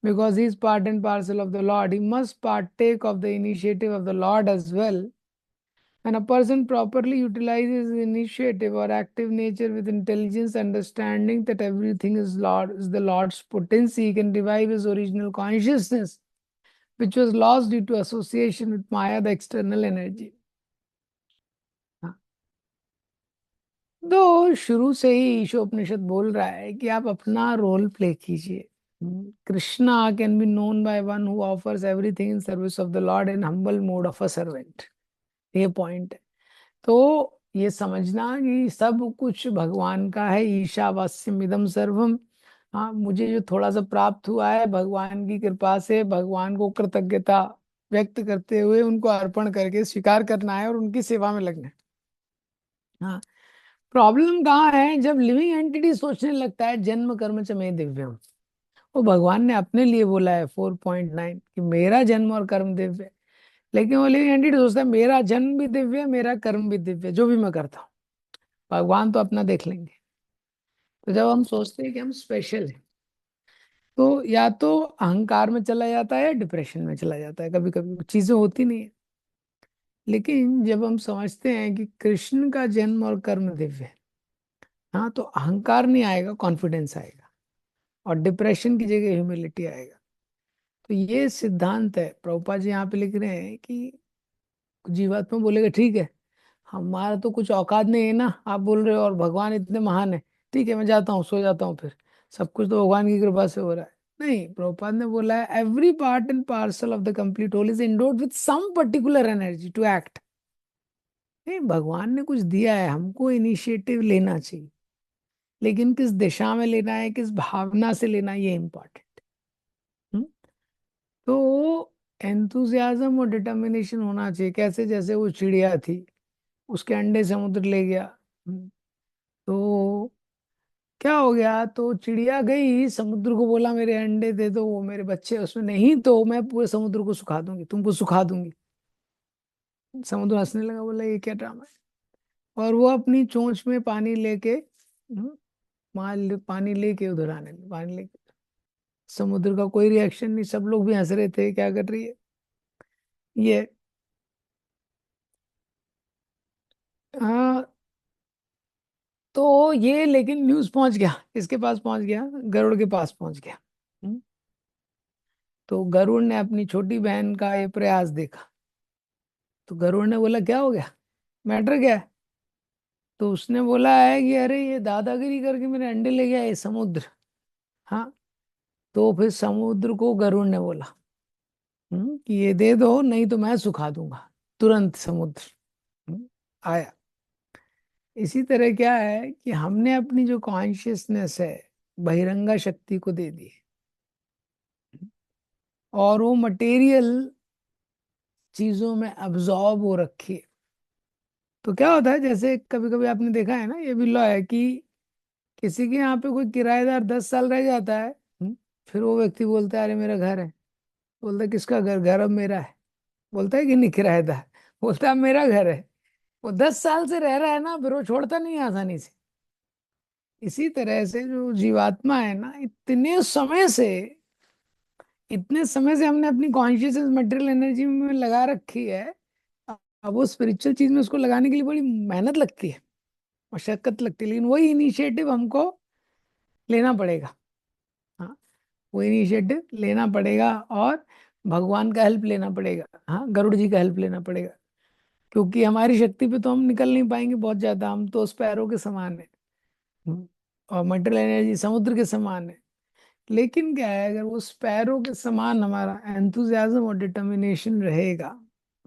because he is part and parcel of the Lord. He must partake of the initiative of the Lord as well. When a person properly utilizes his initiative or active nature with intelligence, understanding that everything is Lord is the Lord's potency, he can revive his original consciousness, which was lost due to association with Maya, the external energy. तो शुरू से ही ईशोपनिषद बोल रहा है कि आप अपना role play कीजिए। Krishna can be known by one who offers everything in service of the Lord in humble mode of a servant. ये पॉइंट है। तो ये समझना कि सब कुछ भगवान का है, ईशावास्यम इदम सर्वम। हाँ, मुझे जो थोड़ा सा प्राप्त हुआ है भगवान की कृपा से, भगवान को कृतज्ञता व्यक्त करते हुए उनको अर्पण करके स्वीकार करना है और उनकी सेवा में लगना है। हाँ, प्रॉब्लम कहाँ है, जब लिविंग एंटिटी सोचने लगता है जन्म कर्म च में दिव्यम। वो भगवान ने अपने लिए बोला है 4.9 कि मेरा जन्म और कर्म दिव्य है। लेकिन वो लिविंग एंटिटी सोचता है मेरा जन्म भी दिव्य है, मेरा कर्म भी दिव्य है, जो भी मैं करता हूँ। भगवान तो अपना देख लेंगे। तो जब हम सोचते हैं कि हम स्पेशल हैं, तो या तो अहंकार में चला जाता है या डिप्रेशन में चला जाता है, कभी कभी चीजें होती नहीं है। लेकिन जब हम समझते हैं कि कृष्ण का जन्म और कर्म दिव्य है, हाँ, तो अहंकार नहीं आएगा, कॉन्फिडेंस आएगा, और डिप्रेशन की जगह ह्यूमिलिटी आएगा। तो ये सिद्धांत है। प्रभुपाद जी यहाँ पे लिख रहे हैं कि जीवात्मा बोलेगा ठीक है, हमारा तो कुछ औकात नहीं है ना, आप बोल रहे हो, और भगवान इतने महान है, ठीक है मैं जाता हूँ, सो जाता हूँ, फिर सब कुछ तो भगवान की कृपा से हो रहा है। नहीं, प्रभुपाद ने बोला है every part and parcel of the complete whole is endowed with some particular energy to act. नहीं, भगवान ने कुछ दिया है, हमको इनिशिएटिव लेना चाहिए, लेकिन किस दिशा में लेना है, किस भावना से लेना है, ये इंपॉर्टेंट। तो एंथुजियाज्म और डिटर्मिनेशन होना चाहिए। कैसे, जैसे वो चिड़िया थी, उसके अंडे समुद्र ले गया। तो क्या हो गया, तो चिड़िया गई समुद्र को, बोला मेरे अंडे दे दो, वो मेरे बच्चे उसमें, नहीं तो मैं पूरे समुद्र को सुखा दूंगी, तुमको सुखा दूंगी। समुद्र हंसने लगा, बोला ये क्या ड्रामा है, और वो अपनी चोंच में पानी लेके, पानी लेके उधर आने लगे, पानी लेके। समुद्र का कोई रिएक्शन नहीं, सब लोग भी हंस रहे थे, क्या कर रही है ये। हाँ, तो ये लेकिन न्यूज पहुंच गया, इसके पास पहुंच गया, गरुड़ के पास पहुंच गया। हम्म, तो गरुड़ ने अपनी छोटी बहन का ये प्रयास देखा। तो गरुड़ ने बोला क्या हो गया, मैटर क्या है? तो उसने बोला है कि अरे ये दादागिरी करके मेरे अंडे ले गया ये समुद्र। हाँ, तो फिर समुद्र को गरुड़ ने बोला, कि ये दे दो, नहीं तो मैं सुखा दूंगा। तुरंत समुद्र आया। इसी तरह क्या है कि हमने अपनी जो कॉन्शियसनेस है बहिरंगा शक्ति को दे दी है, और वो मटेरियल चीजों में अब्जॉर्ब हो रखी है। तो क्या होता है, जैसे कभी कभी आपने देखा है ना, ये भी लॉ है कि किसी के यहाँ पे कोई किराएदार 10 साल रह जाता है, फिर वो व्यक्ति बोलता है अरे मेरा घर है। बोलता है किसका घर? घर अब मेरा है। बोलता है कि नहीं किराएदार? बोलता है अब मेरा घर है। वो 10 साल से रह रहा है ना, फिर वो छोड़ता नहीं है आसानी से। इसी तरह से जो जीवात्मा है ना, इतने समय से हमने अपनी कॉन्शियसनेस मटेरियल एनर्जी में लगा रखी है। अब वो स्पिरिचुअल चीज में उसको लगाने के लिए बड़ी मेहनत लगती है, मशक्कत लगती है, लेकिन वही इनिशिएटिव हमको लेना पड़ेगा। हाँ, वो इनिशिएटिव लेना पड़ेगा, और भगवान का हेल्प लेना पड़ेगा। हाँ, गरुड़ जी का हेल्प लेना पड़ेगा, क्योंकि हमारी शक्ति पे तो हम निकल नहीं पाएंगे बहुत ज्यादा, हम तो स्पैरो के समान है। और मटेरियल एनर्जी समुद्र के समान है। लेकिन क्या है, अगर वो स्पैरो के समान हमारा एंथुजियाज्म और डिटर्मिनेशन रहेगा,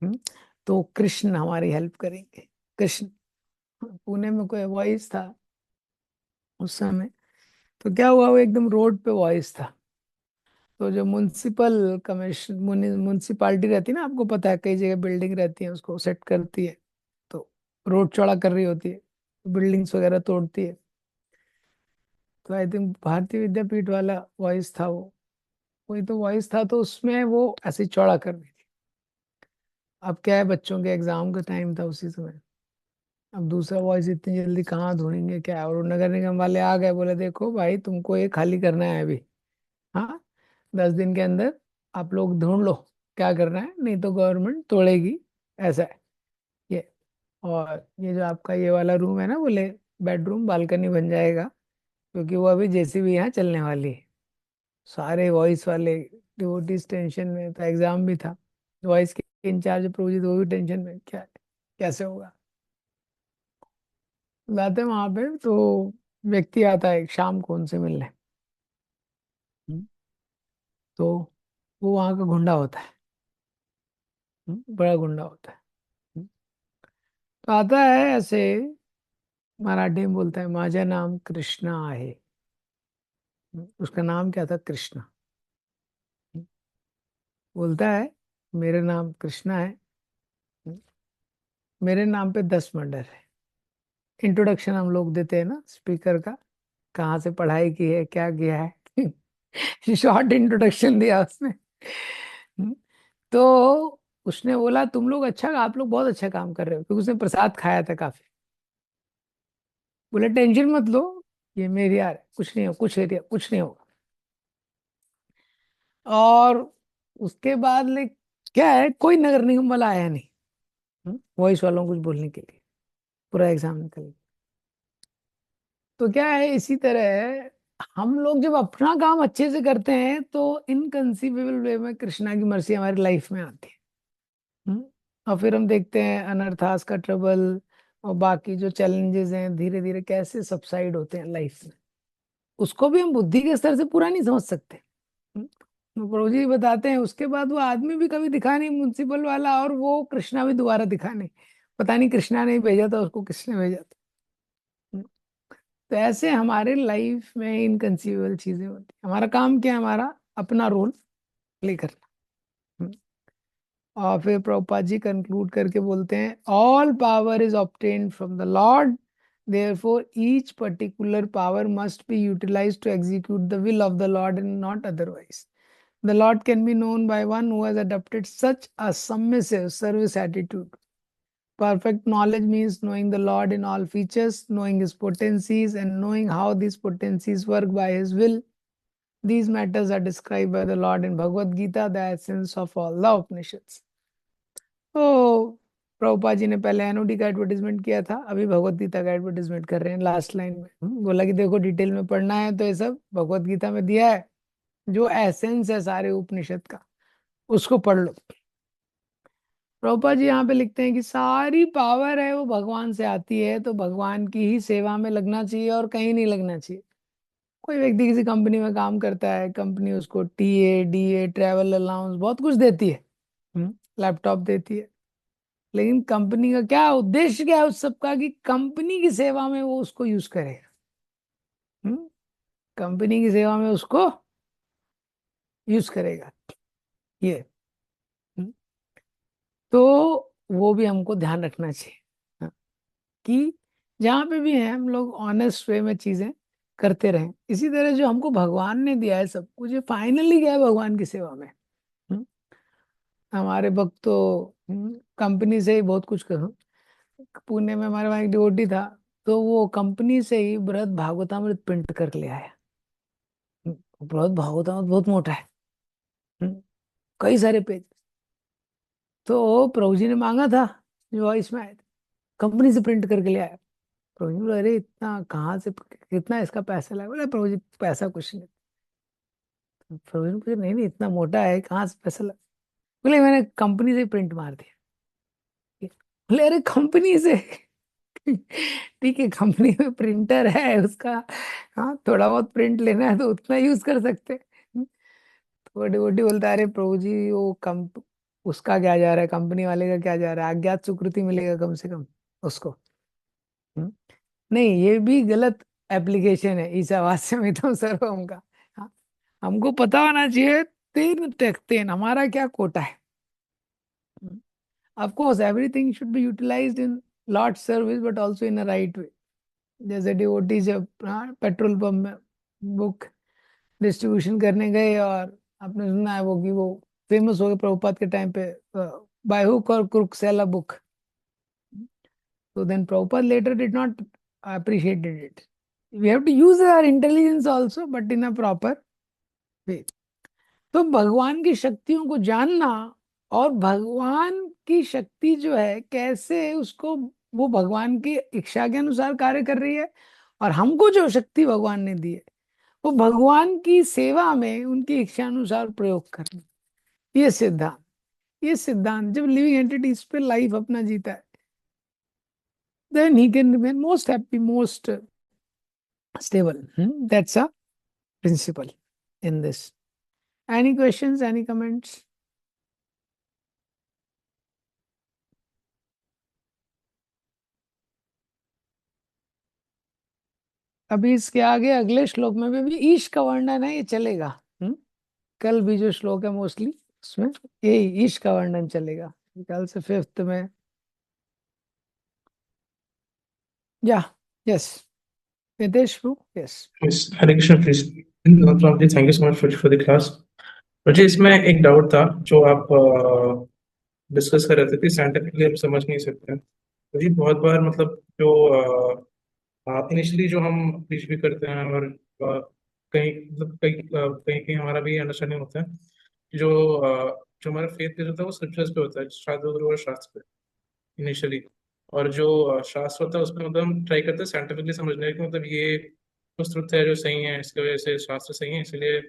हम्म, तो कृष्ण हमारी हेल्प करेंगे। कृष्ण, पुणे में कोई वॉइस था उस समय, तो क्या हुआ, वो एकदम रोड पे वॉइस था। तो जो म्युनिसिपल कमीशन म्युनिसिपालिटी रहती है ना, आपको पता है कई जगह बिल्डिंग रहती है, उसको सेट करती है। तो रोड चौड़ा कर रही होती है, बिल्डिंग्स वगैरह तोड़ती है। तो आई थिंक भारतीय विद्यापीठ वाला वॉइस था वो, कोई तो वॉइस था, तो उसमें वो ऐसे ही चौड़ा कर रही थी। अब क्या है, बच्चों के एग्जाम का टाइम था उसी समय। अब दूसरा वॉइस इतनी जल्दी कहाँ ढूंढेंगे क्या, और वो नगर निगम वाले आ गए, बोले देखो भाई तुमको ये खाली करना है अभी। हाँ, 10 दिन के अंदर आप लोग ढूंढ लो क्या करना है, नहीं तो गवर्नमेंट तोड़ेगी। ऐसा है ये। और ये जो आपका ये वाला रूम है ना, बोले बेडरूम बालकनी बन जाएगा, क्योंकि वो अभी जेसीबी यहाँ चलने वाली है। सारे वॉइस वाले डिवोटीज टेंशन में, तो एग्जाम भी था। वॉइस के इंचार्ज प्रोजित वो भी टेंशन में, क्या कैसे होगा। लाते वहां पे तो व्यक्ति आता है शाम को उनसे मिलने। हम्म, तो वो वहां का गुंडा होता है। बड़ा गुंडा होता है। हम्म, तो आता है ऐसे, मराठी में बोलता है माझा नाम कृष्णा आहे। उसका नाम क्या था? कृष्णा। हम्म, बोलता है मेरा नाम कृष्णा है। हम्म, मेरे नाम पे 10 मर्डर है। इंट्रोडक्शन हम लोग देते हैं ना स्पीकर का, कहाँ से पढ़ाई की है, क्या किया है। शॉर्ट इंट्रोडक्शन दिया उसने। हम्म, तो उसने बोला तुम लोग अच्छा, आप लोग बहुत अच्छा काम कर रहे हो, क्योंकि उसने प्रसाद खाया था काफी। बोले टेंशन मत लो, ये मेरी यार है, कुछ नहीं हो, कुछ एरिया कुछ नहीं होगा। और उसके बाद ले क्या है, कोई नगर निगम वाला आया नहीं वॉइस वालों को कुछ बोलने के लिए। पूरा एग्जाम निकल गया। तो क्या है, इसी तरह हम लोग जब अपना काम अच्छे से करते हैं तो इनकंसीवेबल वे में कृष्णा की मर्जी हमारी लाइफ में आती है। हम्म? और फिर हम देखते हैं अनर्थास का ट्रबल और बाकी जो चैलेंजेस हैं धीरे धीरे कैसे सबसाइड होते हैं लाइफ में। उसको भी हम बुद्धि के स्तर से पूरा नहीं समझ सकते। तो प्रभु जी बताते हैं उसके बाद वो आदमी भी कभी दिखा नहीं म्युनिसिपल वाला, और वो कृष्णा भी दोबारा दिखा नहीं। पता नहीं कृष्णा ने भेजा था उसको, किसने भेजा था। हम्म, तो ऐसे हमारे लाइफ में इनकंसीवेबल चीजें होती हैं। हमारा काम क्या है? हमारा अपना रोल प्ले करना। हम्म, और फिर प्रभुपाद जी कंक्लूड करके बोलते हैं all power is obtained from the Lord, therefore each particular power must be utilized to execute the will of the Lord and not otherwise. The Lord can be known by one who has adopted such a submissive service attitude. Perfect knowledge means knowing the Lord in all features, knowing his potencies, and knowing how these potencies work by his will. These matters are described by the Lord in Bhagavad Gita, the essence of all the Upanishads. तो प्रभुपा जी ने पहले NOD का advertisement किया था, अभी भगवत गीता का advertisement कर रहे हैं लास्ट लाइन में। बोला कि देखो डिटेल में पढ़ना है तो ये सब भगवत गीता में दिया है, जो एसेंस है सारे उपनिषद का उसको पढ़ लो। प्रभुपा जी यहाँ पे लिखते हैं कि सारी पावर है वो भगवान से आती है, तो भगवान की ही सेवा में लगना चाहिए और कहीं नहीं लगना चाहिए। कोई व्यक्ति किसी कंपनी में काम करता है, कंपनी उसको टीए डीए ट्रैवल अलाउंस बहुत कुछ देती है, लैपटॉप देती है, लेकिन कंपनी का क्या उद्देश्य, क्या है उस सबका, कि कंपनी की सेवा में वो उसको यूज करेगा। कंपनी की सेवा में उसको यूज करेगा ये। हम्म, तो वो भी हमको ध्यान रखना चाहिए। हाँ, कि जहाँ पे भी है हम लोग ऑनेस्ट वे में चीजें करते रहें। इसी तरह जो हमको भगवान ने दिया है सब कुछ, ये फाइनली गया है भगवान की सेवा में। हम्म, हमारे भक्त तो कंपनी से ही बहुत कुछ करो। पुणे में हमारे वहाँ एक डिवोटी था, तो वो कंपनी से ही बृहद भागवतामृत प्रिंट कर ले आया। बृहद भागवतामृत बहुत मोटा है। हम्म, कई सारे पेज। तो प्रभु जी ने मांगा था, जो वॉइस में आए थे, कंपनी से प्रिंट करके ले आया। प्रभु जी बोले, अरे इतना कहाँ से, कितना इसका पैसा लगा? बोले प्रभु जी पैसा कुछ नहीं। तो प्रभु जी ने पूछा, नहीं नहीं इतना मोटा है, कहाँ से पैसा लगा? बोले मैंने कंपनी से प्रिंट मार दिया। बोले अरे कंपनी से? ठीक है, कंपनी में प्रिंटर है उसका, हाँ थोड़ा बहुत प्रिंट लेना है तो उतना यूज कर सकते हैं। तो बड़ी बड़ी बोलता है, अरे प्रभु जी वो उसका क्या जा रहा है, कंपनी वाले का क्या जा रहा है, अज्ञात स्वीकृति मिलेगा कम से कम उसको। हम्म? नहीं, ये भी गलत एप्लीकेशन है ईशावास्यमितम सर्वम का। हाँ, हमको पता होना चाहिए, तेन तेन हमारा क्या कोटा है। Of course everything should be utilized in Lord service, but also in a right way. जैसे डिवोटी जब पेट्रोल पंप में बुक डिस्ट्रीब्यूशन करने गए, और आपने सुना है वो कि वो फेमस हो गए प्रभुपाद के टाइम पे, बाय हुक और crook sell a book. So then Prabhupada later did not appreciated it. We have to use our intelligence also, but in a proper way. तो भगवान की शक्तियों को जानना, और भगवान की शक्ति जो है कैसे उसको, वो भगवान की इच्छा के अनुसार कार्य कर रही है, और हमको जो शक्ति भगवान ने दी है वो भगवान की सेवा में उनकी इच्छा अनुसार प्रयोग करना। ये सिद्धांत, ये सिद्धांत जब लिविंग एंटिटी इस पे लाइफ अपना जीता है, then he can remain most happy, most stable. That's a principle in this. Any questions, any comments? अभी इसके आगे अगले श्लोक में भी ईश का वर्णन है, ये चलेगा। कल भी जो श्लोक है मोस्टली उसमें ये ईश का वर्णन चलेगा। कल से फिफ्थ में। या, यस, नितेश प्रू, yes. Yes, Hare Krishna, please. Prabhuji, thank you so much for the class. मुझे इसमें एक डाउट था जो आप डिस्कस कर रहे थे कि साइंटिफिकली हम समझ नहीं सकते। तो ये बहुत बार मतलब जो इनिशियली जो हम टीच भी करते हैं, और कहीं मतलब कहीं कहीं हमारा भी अंडरस्टैंडिंग होता है कि जो हमारा फेथ बेस होता है वो स्क्रिप्चर्स पे होता है, शास्त्र और शास्त्र पे इनिशियली। और जो शास्त्र होता है उसमें मतलब हम ट्राई करते हैं साइंटिफिकली समझने की, मतलब ये कुछ ट्रुथ है जो सही है, इसकी वजह से शास्त्र सही है, इसलिए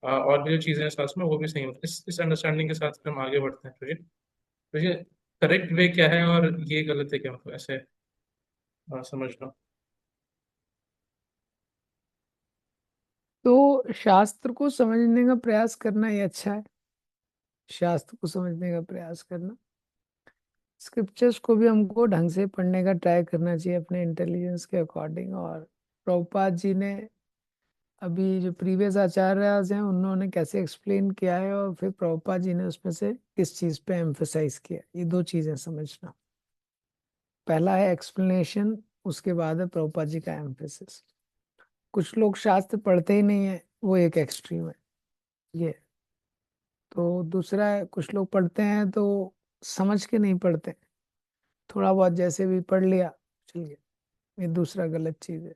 और भी जो चीज़ें हैं शास्त्र में वो भी सही है। इस अंडरस्टैंडिंग के साथ फिर हम आगे बढ़ते हैं। तो ये करेक्ट वे क्या है और ये गलत है क्या, मतलब ऐसे समझना। तो शास्त्र को समझने का प्रयास करना ही अच्छा है। शास्त्र को समझने का प्रयास करना, स्क्रिप्चर्स को भी हमको ढंग से पढ़ने का ट्राई करना चाहिए अपने इंटेलिजेंस के अकॉर्डिंग। और प्रभुपाद जी ने अभी जो प्रीवियस आचार्य हैं उन्होंने कैसे एक्सप्लेन किया है, और फिर प्रभुपाद जी ने उसमें से किस चीज पे एम्फेसाइज किया, ये दो चीजें समझना। पहला है एक्सप्लेनेशन, उसके बाद है प्रभुपाद जी का एम्फेसिस। कुछ लोग शास्त्र पढ़ते ही नहीं है, वो एक एक्सट्रीम है ये। तो दूसरा है, कुछ लोग पढ़ते हैं तो समझ के नहीं पढ़ते, थोड़ा बहुत जैसे भी पढ़ लिया, चलिए, ये दूसरा गलत चीज है।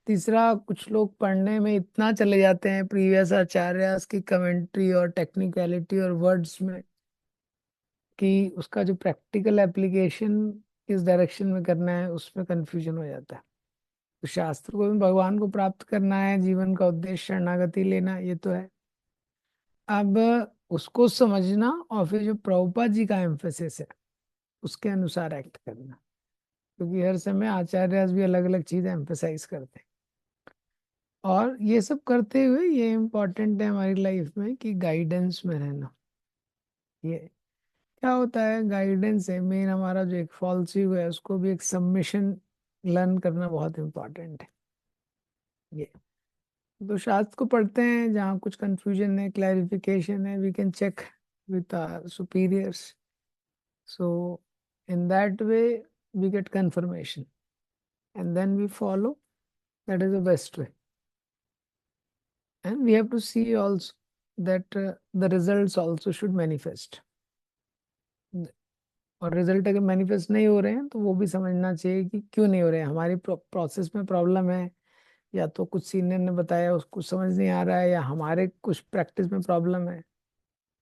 तीसरा, कुछ लोग पढ़ने में इतना चले जाते हैं प्रीवियस आचार्य की कमेंट्री और टेक्निकलिटी और वर्ड्स में, कि उसका जो प्रैक्टिकल एप्लीकेशन किस डायरेक्शन में करना है उसमें कंफ्यूजन हो जाता है। तो शास्त्र को भी भगवान को प्राप्त करना है, जीवन का उद्देश्य शरणागति लेना, ये तो है। अब उसको समझना, और फिर जो प्रभुपाद जी का एम्फेसिस है उसके अनुसार एक्ट करना, क्योंकि हर समय आचार्य भी अलग अलग चीजें एम्फेसाइज करते हैं। और ये सब करते हुए ये इम्पोर्टेंट है हमारी लाइफ में कि गाइडेंस में रहना। ये क्या होता है, गाइडेंस है मेन हमारा, जो एक फॉल्स व्यू है उसको भी एक सबमिशन लर्न करना बहुत इम्पोर्टेंट है। ये तो शास्त्र को पढ़ते हैं, जहाँ कुछ कंफ्यूजन है, क्लैरिफिकेशन है, we can check with our superiors. So in that way we get confirmation and then we follow. That is the best way. And we have to see also that the results also should manifest. और result अगर manifest नहीं हो रहे हैं तो वो भी समझना चाहिए कि क्यों नहीं हो रहे हैं, हमारी प्रोसेस में प्रॉब्लम है, या तो कुछ सीनियर ने बताया उसको समझ नहीं आ रहा है, या हमारे कुछ प्रैक्टिस में प्रॉब्लम है,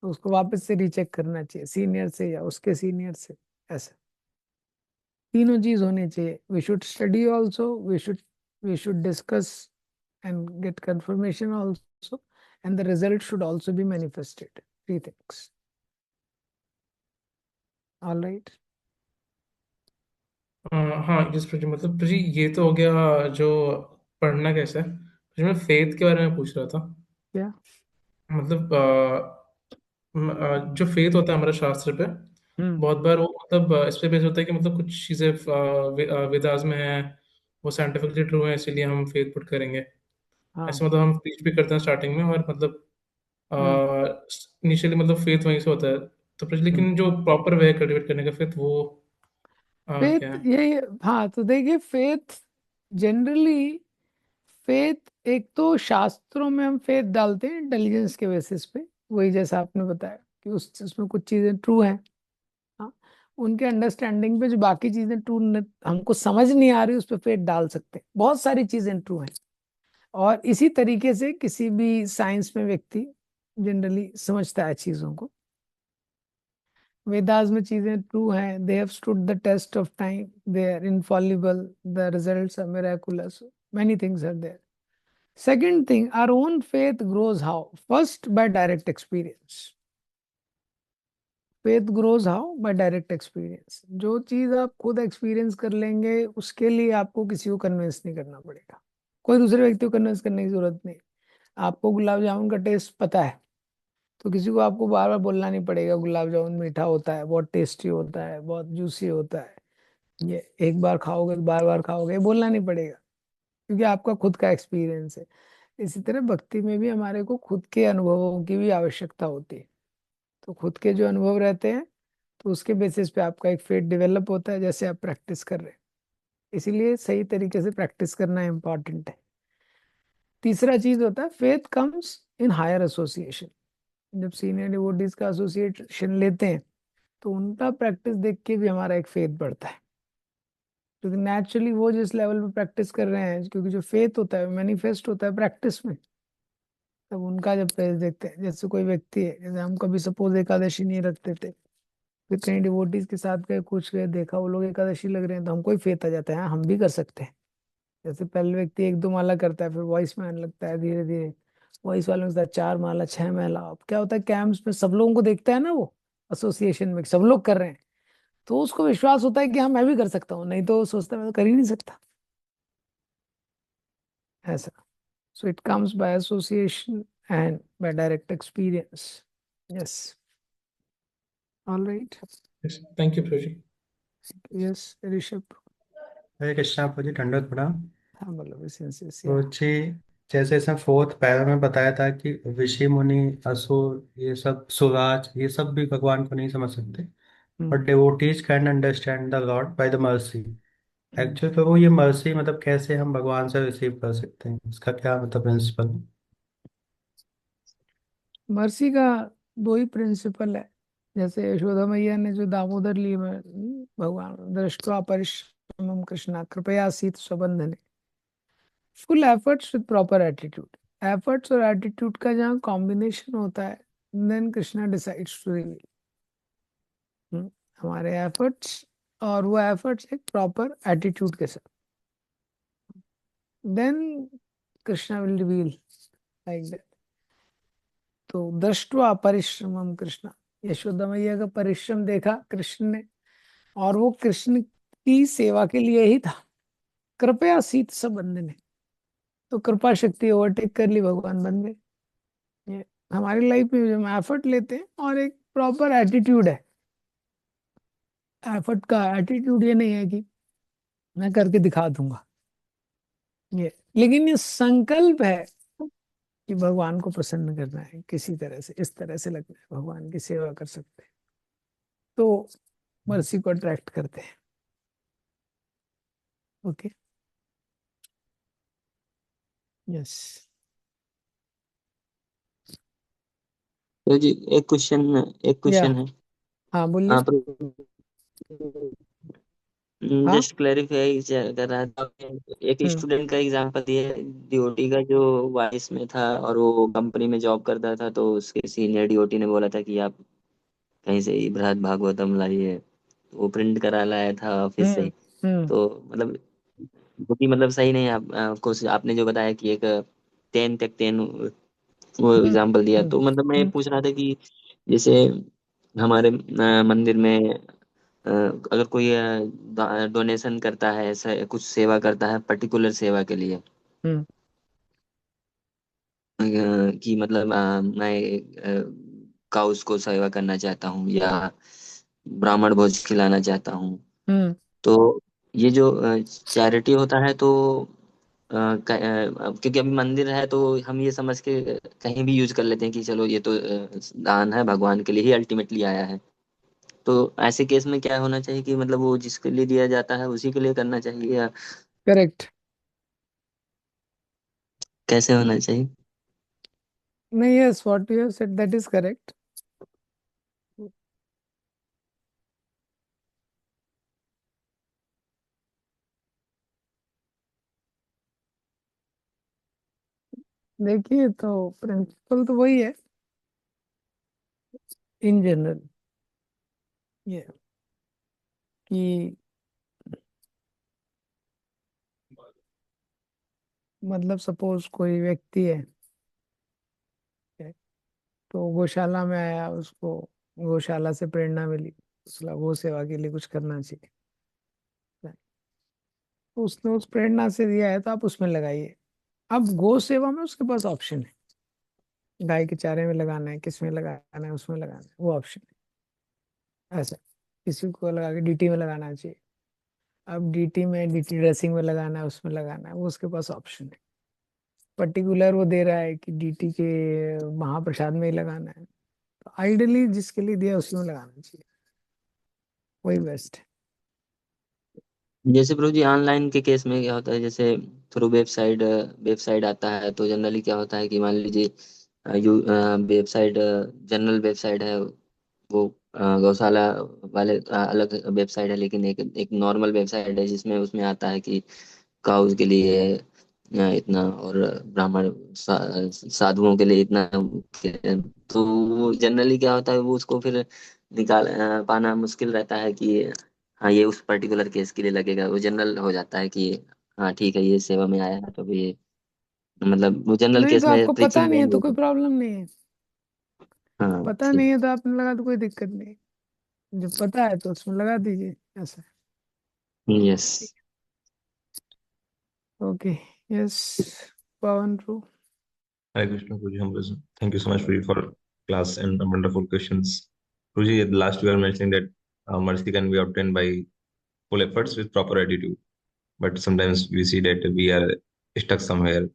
तो उसको वापस से रीचेक करना चाहिए सीनियर से या उसके सीनियर से। ऐसा तीनों चीज होनी चाहिए। We should study also, we should discuss and get confirmation also, and the result should also be manifested. Three things. All right. हाँ जिस पर मतलब जी ये तो हो गया जो पढ़ना कैसा है। जी मैं फेथ के बारे में पूछ रहा था। क्या? मतलब जो फेथ होता है हमारा शास्त्र पे, हम्म। बहुत बार वो मतलब इस पे बेस होता है कि मतलब कुछ चीज़ें वेदास में है, वो साइंटिफिकली ट्रू है, इसीलिए हम फेथ पुट करेंगे। हाँ। ऐसे मतलब हम प्रीच भी करते हैं स्टार्टिंग में, और मतलब हम्म। इनिशियली मतलब फेथ वहीं से होता है। तो फिर हम्म। लेकिन जो प्रॉपर वे है कल्टिवेट करने का फेथ, वो क्या फेथ है? ये, हाँ तो देखिए, फेथ जनरली, फेथ एक तो शास्त्रों में हम फेथ डालते हैं इंटेलिजेंस के बेसिस पे, वही जैसा आपने बताया कि उस उसमें कुछ चीजें ट्रू हैं। हाँ, उनके अंडरस्टैंडिंग पे जो बाकी चीजें ट्रू हमको समझ नहीं आ रही, उस पर फेथ डाल सकते हैं। बहुत सारी चीजें ट्रू हैं। और इसी तरीके से किसी भी साइंस में व्यक्ति जनरली समझता है चीजों को। वेदास में चीजें ट्रू हैं, they have stood the test of time, they are infallible, the results are miraculous, many things are there. Second thing, our own faith grows how? First, by direct experience. Faith grows how? By direct experience. जो चीज आप खुद experience कर लेंगे, उसके लिए आपको किसी को कन्विंस नहीं करना पड़ेगा, कोई दूसरे व्यक्ति को कन्विंस करने की जरूरत नहीं। आपको गुलाब जामुन का टेस्ट पता है, तो किसी को आपको बार बार बोलना नहीं पड़ेगा गुलाब जामुन मीठा होता है, बहुत टेस्टी होता है, बहुत जूसी होता है। ये एक बार खाओगे तो बार बार खाओगे, ये बोलना नहीं पड़ेगा, क्योंकि आपका खुद का एक्सपीरियंस है। इसी तरह भक्ति में भी हमारे को खुद के अनुभवों की भी आवश्यकता होती है। तो खुद के जो अनुभव रहते हैं, तो उसके बेसिस पे आपका एक फेथ डेवलप होता है, जैसे आप प्रैक्टिस कर रहे हैं। इसीलिए सही तरीके से प्रैक्टिस करना इम्पोर्टेंट है। तीसरा चीज होता है, faith comes in higher association. जब सीनियर डिवोटीज का एसोसिएशन लेते हैं, तो उनका प्रैक्टिस देख के भी हमारा एक फेथ बढ़ता है, क्योंकि नेचुरली वो जिस लेवल पे प्रैक्टिस कर रहे हैं, क्योंकि जो फेथ होता है मैनिफेस्ट होता है प्रैक्टिस में। तब उनका जब फेस देखते हैं, जैसे कोई व्यक्ति है, जैसे हम कभी सपोज एकादशी नहीं रखते थे, फिर कहीं डिवोटीज के साथ गए, कुछ गए, देखा वो लोग एकादशी लग रहे हैं, तो हमको ही फेथ आ जाता है, हाँ हम भी कर सकते हैं। जैसे पहले व्यक्ति एक दो माला करता है, फिर वॉइस में आने लगता है धीरे धीरे, वॉइस वालों के साथ चार माला, छह माला। अब क्या होता है, कैंप्स में सब लोगों को देखता है ना, वो एसोसिएशन में सब लोग कर रहे हैं, तो उसको विश्वास होता है कि हाँ मैं भी कर सकता हूँ, नहीं तो सोचता है मैं तो कर ही नहीं सकता। ऐसा। So it comes by association and by direct experience. Yes. All right. Thank you Prabhu ji. Yes, Rishabh. Hare Krishna आपको जी, दंडवत प्रणाम। हाँ मतलब सेंसेस या। तो जी, जैसे इसमें फोर्थ पैरा में बताया था कि ऋषि मुनि, असुर, ये सब सुराज, ये सब भी भगवान को नहीं समझ सकते, hmm. But devotees can understand the Lord by the mercy. Hmm. Actually तो वो ये मर्सी मतलब कैसे हम भगवान से रिसीव कर सकते हैं, इसका क्या मतलब प्रिंसिपल? मर्सी का दो ही प्रिंसिपल है। जैसे यशोदा मैया ने जो दामोदर ली में, भगवान दृष्टवा परिश्रमम कृष्णा कृपया सीत स्वबंधने, full efforts with proper attitude. Efforts और एटीट्यूड का जहाँ कॉम्बिनेशन होता है, then Krishna decides to reveal. हमारे एफर्ट्स, और वो एफर्ट्स एक प्रॉपर एटीट्यूड के साथ, then Krishna will reveal like that. तो दृष्टवा परिश्रमम कृष्णा, यशोदा मैया का परिश्रम देखा कृष्ण ने, और वो कृष्ण की सेवा के लिए ही था। कृपया सीत संबंध ने, तो कृपा शक्ति ओवरटेक कर ली, भगवान बन गए। ये हमारी लाइफ में जो हम एफर्ट लेते हैं और एक प्रॉपर एटीट्यूड है, एफर्ट का एटीट्यूड ये नहीं है कि मैं करके दिखा दूंगा, ये, लेकिन ये संकल्प है कि भगवान को प्रसन्न करना है, किसी तरह से इस तरह से लगना है भगवान की सेवा कर सकते हैं, तो मर्सी को अट्रैक्ट करते हैं। Okay, yes. तो जी एक या, क्वेश्चन है। हाँ बोलिए। आप हाँ। जस्ट क्लैरिफाई कर रहा था। एक हम्म। स्टूडेंट का एग्जांपल दिया, डीओटी का जो वाइस में था और वो कंपनी में जॉब करता था, तो उसके सीनियर डीओटी ने बोला था कि आप कहीं से ही बृहद भागवतम लाइए, तो वो प्रिंट करा लाया था ऑफिस से हम्म। ही। हम्म। तो मतलब वो भी मतलब सही नहीं। आपको आपने जो बताया कि एक 10 तक 10 वो हम्म। एग्जांपल दिया, हम्म। तो मतलब मैं ये हम्म। पूछ रहा था कि जैसे हमारे मंदिर में अगर कोई डोनेशन करता है, ऐसा कुछ सेवा करता है पर्टिकुलर सेवा के लिए, हम्म। कि मतलब मैं काउस को सेवा करना चाहता हूँ या ब्राह्मण भोज खिलाना चाहता हूँ, हम्म। तो ये जो चैरिटी होता है, तो क्योंकि अभी मंदिर है तो हम ये समझ के कहीं भी यूज कर लेते हैं कि चलो ये तो दान है, भगवान के लिए ही अल्टीमेटली आया है। तो ऐसे केस में क्या होना चाहिए कि मतलब वो जिसके लिए दिया जाता है उसी के लिए करना चाहिए, या करेक्ट। कैसे होना चाहिए? नहीं, yes, what you said that is correct. देखिए, तो प्रिंसिपल तो वही है इन जनरल, ये कि मतलब सपोज कोई व्यक्ति है, तो गौशाला में आया, उसको गौशाला से प्रेरणा मिली, उसला गौ सेवा के लिए कुछ करना चाहिए, तो उसने उस प्रेरणा से दिया है, तो आप उसमें लगाइए। अब गौ सेवा में उसके पास ऑप्शन है, गाय के चारे में लगाना है, किस में लगाना है, उसमें लगाना है, वो ऑप्शन है ऐसा। किसी को लगा के डीटी में लगाना चाहिए, अब डीटी में डीटी ड्रेसिंग में लगाना है, उसमें लगाना है, वो उसके पास ऑप्शन है। पर्टिकुलर वो दे रहा है कि डीटी के महाप्रसाद में ही लगाना है, तो आइडियली जिसके लिए दिया उसी में लगाना चाहिए, वही बेस्ट है। जैसे प्रभु जी ऑनलाइन के केस में क्या होता है, जैसे थ्रू वेबसाइट आता है, तो जनरली क्या होता है कि मान लीजिए वेबसाइट जनरल वेबसाइट है, वो गौशाला वाले अलग वेबसाइट है, लेकिन एक एक नॉर्मल वेबसाइट है जिसमें उसमें आता है कि काउज के लिए इतना, और ब्राह्मण साधुओं के लिए इतना। तो वो जनरली क्या होता है, वो उसको फिर निकाल पाना मुश्किल रहता है कि हाँ ये उस पर्टिकुलर केस के लिए लगेगा। वो जनरल हो जाता है कि हाँ ठीक है, ये सेवा में आया है, तो ये मतलब वो जनरल नहीं, केस तो में आपको पता प्रीचिंग नहीं में है तो नहीं कोई होता। प्रॉब्लम नहीं है। हाँ पता ठीक। नहीं है तो आपने लगा तो कोई दिक्कत नहीं, जब पता है तो उसमें लगा दीजिए, ऐसा। Yes. Okay, yes, Pawan pro. Hare Krishna, Guruji. Thank you so much for your class and wonderful questions. Guruji, at the last you were mentioning that mercy can be obtained by full efforts with proper attitude. But sometimes we see that we are stuck somewhere.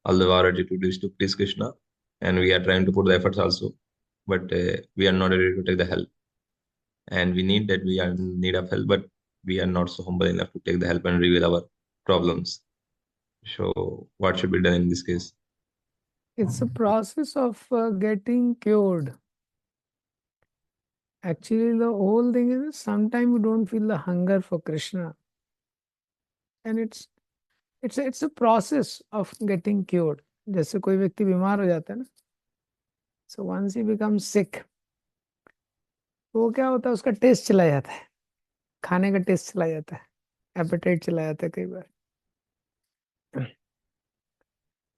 Although our attitude is to please Krishna, and we are trying to put the efforts also, but we are not ready to take the help. And we need that we are in need of help, but we are not so humble enough to take the help and reveal our problems. So, what should be done in this case? It's a process of getting cured. Actually, the whole thing is sometimes you don't feel the hunger for Krishna, and it's a process of getting cured. जैसे कोई व्यक्ति बीमार हो जाता है ना, so once he becomes sick, तो वो क्या होता है, उसका टेस्ट चला जाता है, खाने का टेस्ट चला जाता है, एपेटाइट चला जाता है कई बार।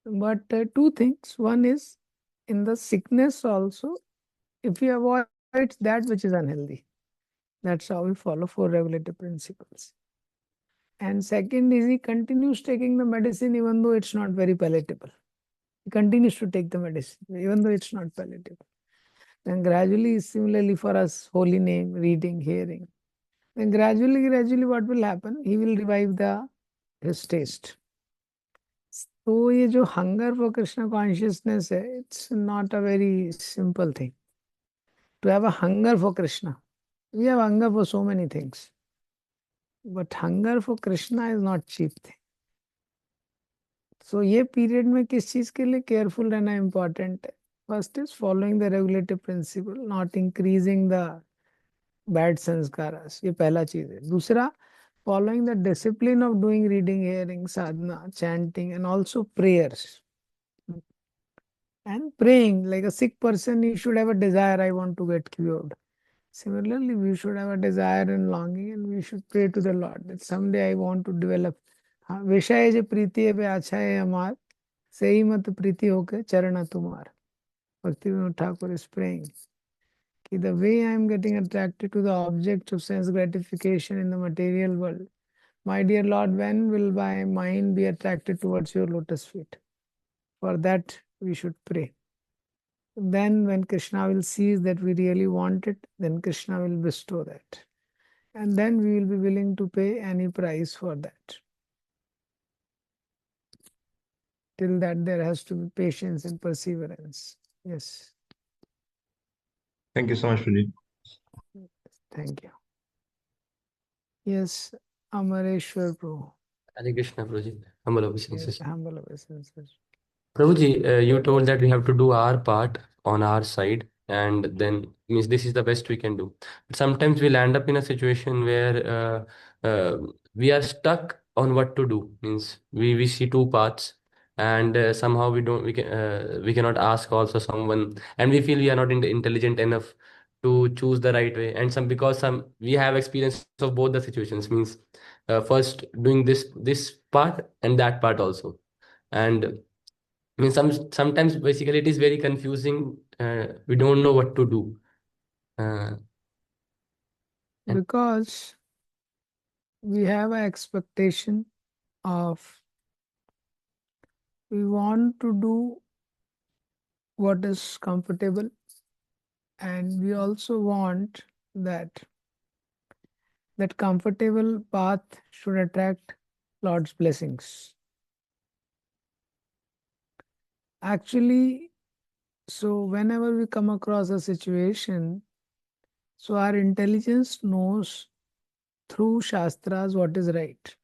But two things. One is in the sickness also, if he avoids that which is unhealthy, that's how we follow four regulative principles. And second is he continues taking the medicine even though it's not very palatable. He continues to take the medicine even though it's not palatable. And gradually, similarly for us, holy name, reading, hearing, Then gradually what will happen? He will revive his taste. तो ये जो hunger for Krishna consciousness है, it's not a very simple thing to have a hunger for Krishna. We have hunger for so many things, but hunger for Krishna is not cheap thing. So ये period में किस चीज के लिए केयरफुल रहना important है? First is following the regulative principle, not increasing the bad samskaras. ये पहला चीज है. दूसरा, following the discipline of doing reading, hearing, sadhana, chanting, and also prayers. And praying, like a sick person, you should have a desire, I want to get cured. Similarly, we should have a desire and longing, and we should pray to the Lord that someday I want to develop. हाँ, विषय जो प्रीति है वे अच्छा है हमार, सही मत प्रीति होके चरण तुम्हार. भक्ति विनोद ठाकुर is praying कि the way I am getting attracted to the object of sense gratification in the material world, my dear Lord, when will my mind be attracted towards your lotus feet? For that, we should pray. Then, when Krishna will see that we really want it, then Krishna will bestow that. And then we will be willing to pay any price for that. Till that, there has to be patience and perseverance. Yes. Thank you so much, Pradeep. Thank you. Yes, Amareshwar Prabhu. Hare Krishna, Prabhuji. Humble obeisances. Yes, humble obeisances. Prabhuji, you told that we have to do our part on our side, and then means this is the best we can do. But sometimes we'll end up in a situation where we are stuck on what to do. Means we see two paths, and somehow we cannot ask also someone, and we feel we are not intelligent enough to choose the right way. And some we have experience of both the situations. Means first doing this part and that part also, and I mean, sometimes basically it is very confusing. We don't know what to do. Uh, and Because we have an expectation of, we want to do what is comfortable, and we also want that comfortable path should attract Lord's blessings. Actually, so whenever we come across a situation, so our intelligence knows through Shastras what is right.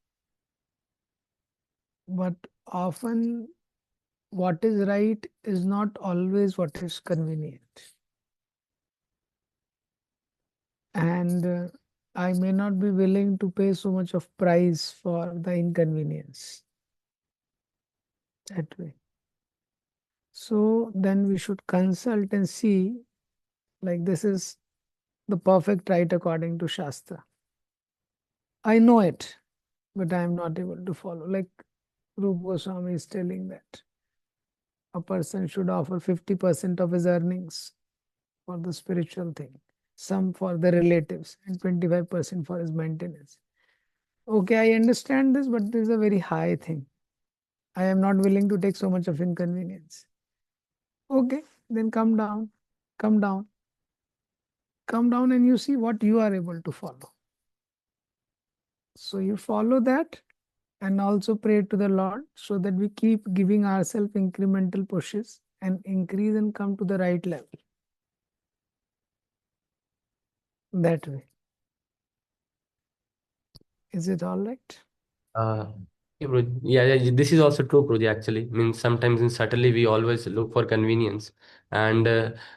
But often what is right is not always what is convenient. And I may not be willing to pay so much of price for the inconvenience. That way. So then we should consult and see, like, this is the perfect right according to Shastra. I know it, but I am not able to follow. Like Rupa Goswami is telling that a person should offer 50% of his earnings for the spiritual thing, some for the relatives, and 25% for his maintenance. Okay, I understand this, but this is a very high thing. I am not willing to take so much of inconvenience. Okay, then come down, come down. Come down and you see what you are able to follow. So you follow that and also pray to the Lord so that we keep giving ourselves incremental pushes and increase and come to the right level. That way. Is it all right? yeah, yeah, this is also true, Prabhuji, actually. Means sometimes in subtly we always look for convenience. And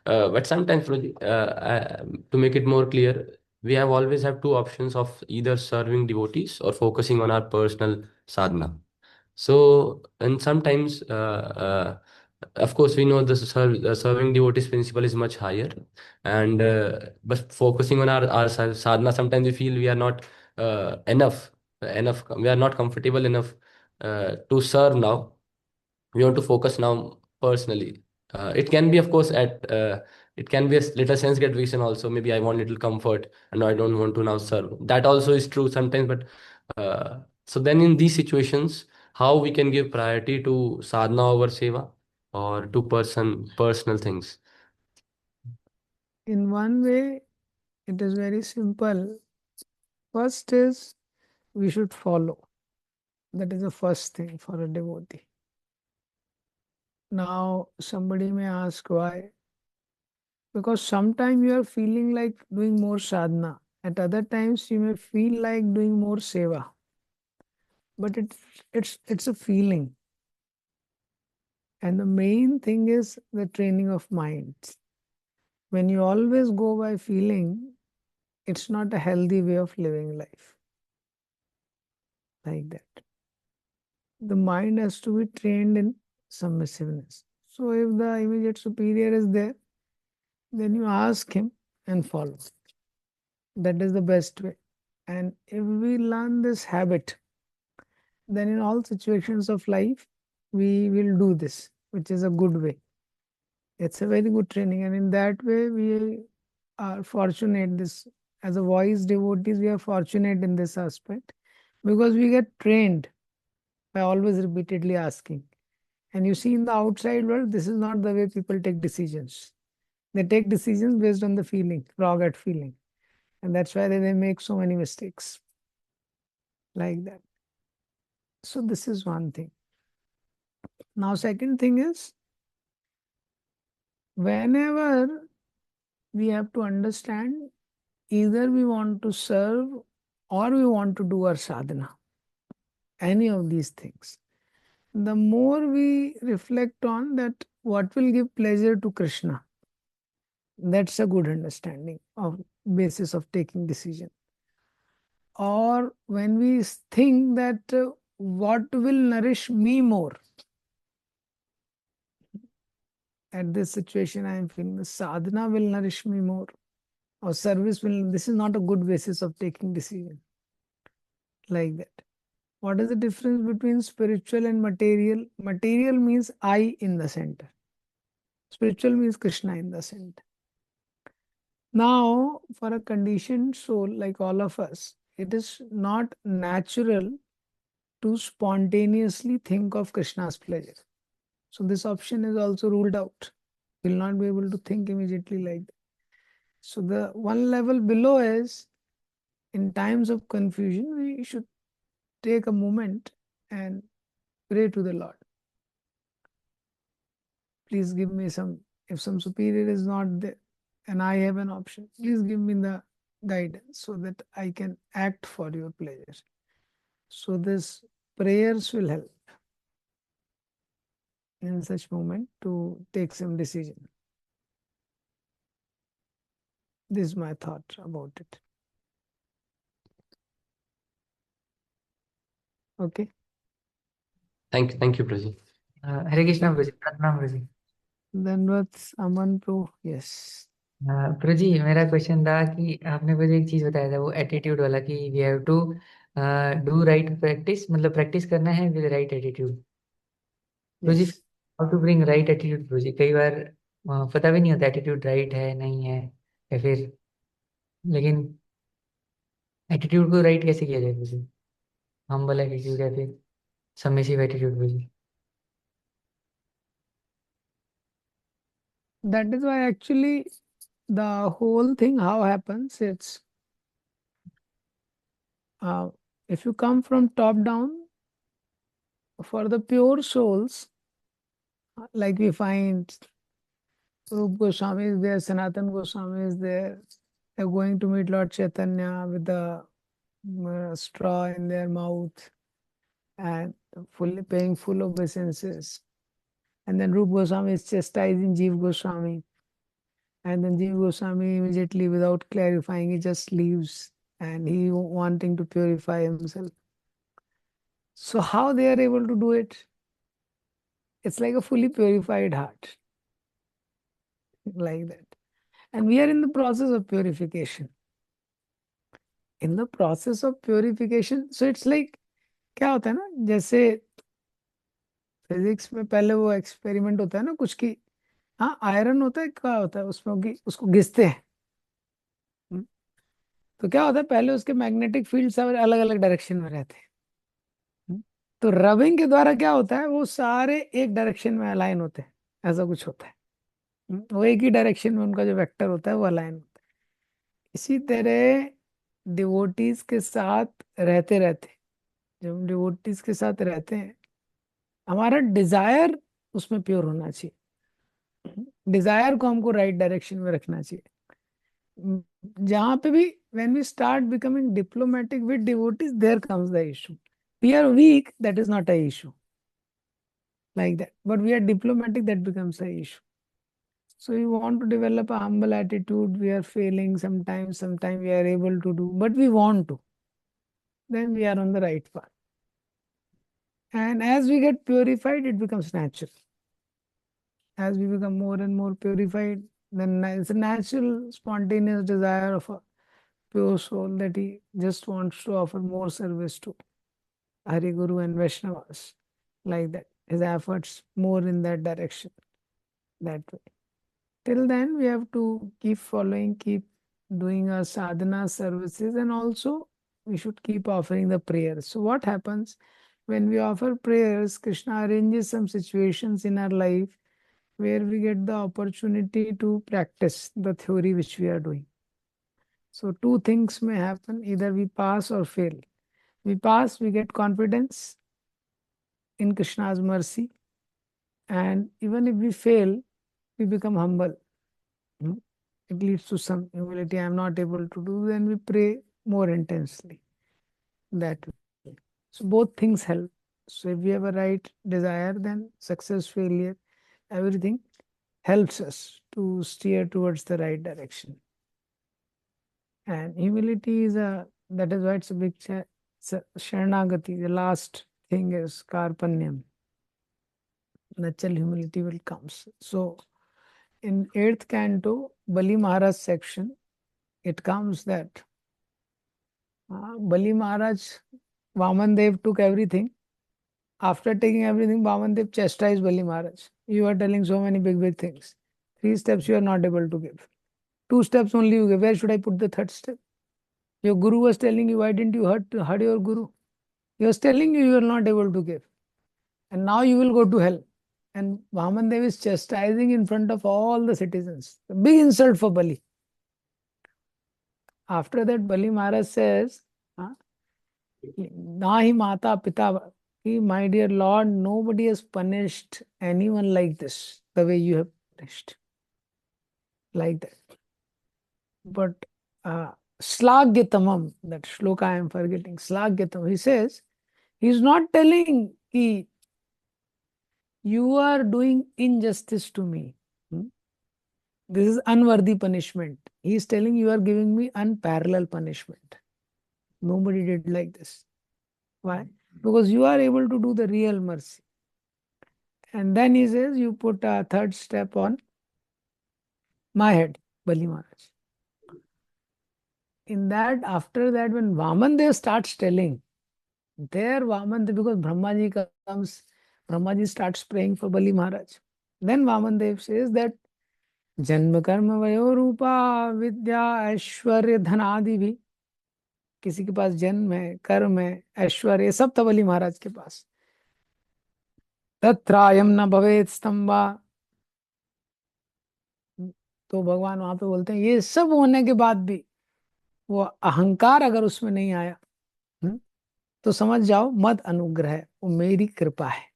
but sometimes, Prabhuji, to make it more clear, we have always have two options of either serving devotees or focusing on our personal sadhana. So, and sometimes, of course, we know the serving devotees principle is much higher, and but focusing on our sadhana, sometimes we feel we are not enough. We are not comfortable enough to serve now. We want to focus now personally. It can be, of course, it can be a little sense gratification also. Maybe I want little comfort, and I don't want to now serve. That also is true sometimes, but so then in these situations, how we can give priority to sadhana over seva or to personal things? In one way, it is very simple. First is we should follow. That is the first thing for a devotee. Now, somebody may ask why. Because sometimes you are feeling like doing more sadhana. At other times, you may feel like doing more seva. But it's a feeling. And the main thing is the training of mind. When you always go by feeling, it's not a healthy way of living life. Like that. The mind has to be trained in submissiveness. So if the immediate superior is there, then you ask him and follow. That is the best way. And if we learn this habit, then in all situations of life, we will do this, which is a good way. It's a very good training. And in that way, we are fortunate. This, as a wise devotees, we are fortunate in this aspect because we get trained by always repeatedly asking. And you see, in the outside world, this is not the way people take decisions. They take decisions based on the feeling, raw gut feeling. And that's why they make so many mistakes like that. So this is one thing. Now, second thing is, whenever we have to understand, either we want to serve or we want to do our sadhana, any of these things. The more we reflect on that, what will give pleasure to Krishna, that's a good understanding of basis of taking decision. Or when we think that what will nourish me more, at this situation I am feeling the sadhana will nourish me more, or service will, this is not a good basis of taking decision. Like that. What is the difference between spiritual and material? Material means I in the center. Spiritual means Krishna in the center. Now, for a conditioned soul like all of us, it is not natural to spontaneously think of Krishna's pleasure. So this option is also ruled out. Will not be able to think immediately like that. So the one level below is, in times of confusion, we should take a moment and pray to the Lord. Please give me some, if some superior is not there and I have an option, please give me the guidance so that I can act for your pleasure. So this prayers will help in such moment to take some decision. This is my thought about it. Okay. Thank you, Prabhuji. हरे कृष्णा प्रभु जी, प्रणाम प्रभु जी। Then what's Aman Pro? Yes. प्रभु जी, मेरा question था कि आपने मुझे एक चीज बताया था, वो एटीट्यूड वाला, कि we have to do right practice, मतलब प्रैक्टिस करना है with right attitude. Prabhu ji, Yes. How to bring right attitude Prabhu ji? कई बार पता भी नहीं होता एटीट्यूड राइट है नहीं है, या फिर, लेकिन एटीट्यूड को राइट कैसे किया जाए प्रभु जी? हम्बल एटीट्यूड या फिर submissive attitude Prabhu ji? That is why actually the whole thing how happens, it's if you come from top down, for the pure souls, like we find Rup Goswami is there, Sanatan Goswami is there, they're going to meet Lord Chaitanya with the straw in their mouth and fully paying full obeisances. And then Rup Goswami is chastising Jeev Goswami. And then Jeev Goswami immediately, without clarifying, he just leaves and he wanting to purify himself. So how they are able to do it? It's like a fully purified heart. Like that. And we are in the process of purification. In the process of purification, so it's like, क्या होता है ना, जैसे physics में पहले वो experiment होता है ना कुछ की, हाँ आयरन होता है, क्या होता है उसमें कि उसको घिसते हैं। तो क्या होता है, पहले उसके मैग्नेटिक फील्ड सब अलग अलग डायरेक्शन में रहते हैं। तो रबिंग के द्वारा क्या होता है, वो सारे एक डायरेक्शन में अलाइन होते हैं, ऐसा कुछ होता है। वो एक ही डायरेक्शन में उनका जो वेक्टर होता है वो अलाइन होता है। इसी तरह डिवोटीज के साथ रहते रहते, जब हम डिवोटीज के साथ रहते हैं, हमारा डिजायर उसमें प्योर होना चाहिए। डिजायर को हमको राइट डायरेक्शन में रखना चाहिए। जहां पे भी when we start becoming diplomatic with devotees, there comes the issue. We are weak, that is not a issue like that, but we are diplomatic, that becomes a issue. So we want to develop a humble attitude. We are failing sometimes we are able to do, but we want to, then we are on the right path. And as we get purified, it becomes natural. As we become more and more purified, then it's a natural spontaneous desire of a pure soul that he just wants to offer more service to Hari Guru and Vaishnavas, like that. His efforts more in that direction, that way. Till then, we have to keep following, keep doing our sadhana services, and also we should keep offering the prayers. So, what happens when we offer prayers? Krishna arranges some situations in our life where we get the opportunity to practice the theory which we are doing. So, two things may happen: either we pass or fail. We pass, we get confidence in Krishna's mercy, and even if we fail, we become humble. It leads to some humility. I am not able to do, then we pray more intensely. That way. So both things help. So if we have a right desire, then success, failure, everything helps us to steer towards the right direction. And humility is that is why it's a big Sharanagati. The last thing is Karpanyam. Natural humility will come. So in 8th canto, Bali Maharaj section, it comes that Bali Maharaj, Vaman Dev took everything. After taking everything, Vaman Dev chastised Bali Maharaj. You are telling so many big things. 3 steps you are not able to give. 2 steps only you give. Where should I put the 3rd step? Your guru was telling you, why didn't you hurt your guru? He was telling you, you are not able to give. And now you will go to hell. And Vaman Dev is chastising in front of all the citizens. A big insult for Bali. After that, Bali Maharaj says, Nahi Mata Pita, my dear Lord, nobody has punished anyone like this, the way you have punished. Like that. But Slagyatamam, that shloka I am forgetting, Slagyatam, he says, he's not telling ki you are doing injustice to me. This is unworthy punishment. He is telling you are giving me unparalleled punishment. Nobody did like this. Why? Because you are able to do the real mercy. And then he says, you put a 3rd step on my head, Bali Maharaj. In that, after that, when Vaman Dev starts telling, there Vaman Dev, because Brahmaji comes, Brahmaji starts praying for Bali Maharaj. Then Vaman Dev says that जन्म कर्म वयो रूपा विद्या ऐश्वर्य धनादि भी, किसी के पास जन्म है, कर्म है, ऐश्वर्य, सब था बलि महाराज के पास। तत्रायम न भवेत स्तंभा, तो भगवान वहां पे बोलते हैं ये सब होने के बाद भी वो अहंकार अगर उसमें नहीं आया, तो समझ जाओ मद अनुग्रह है, वो मेरी कृपा है।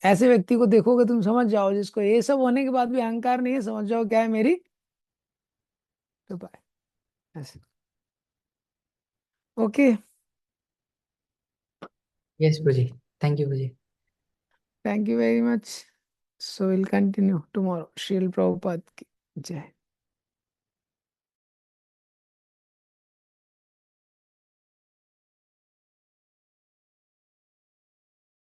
ऐसे व्यक्ति को देखोगे तुम समझ जाओ, जिसको ये सब होने के बाद भी अहंकार नहीं है, समझ जाओ क्या है, मेरी कृपा है। ऐसे okay. Yes, Guruji. Thank you, Guruji. Thank you very much. So we'll continue tomorrow. Srila Prabhupada ki jai.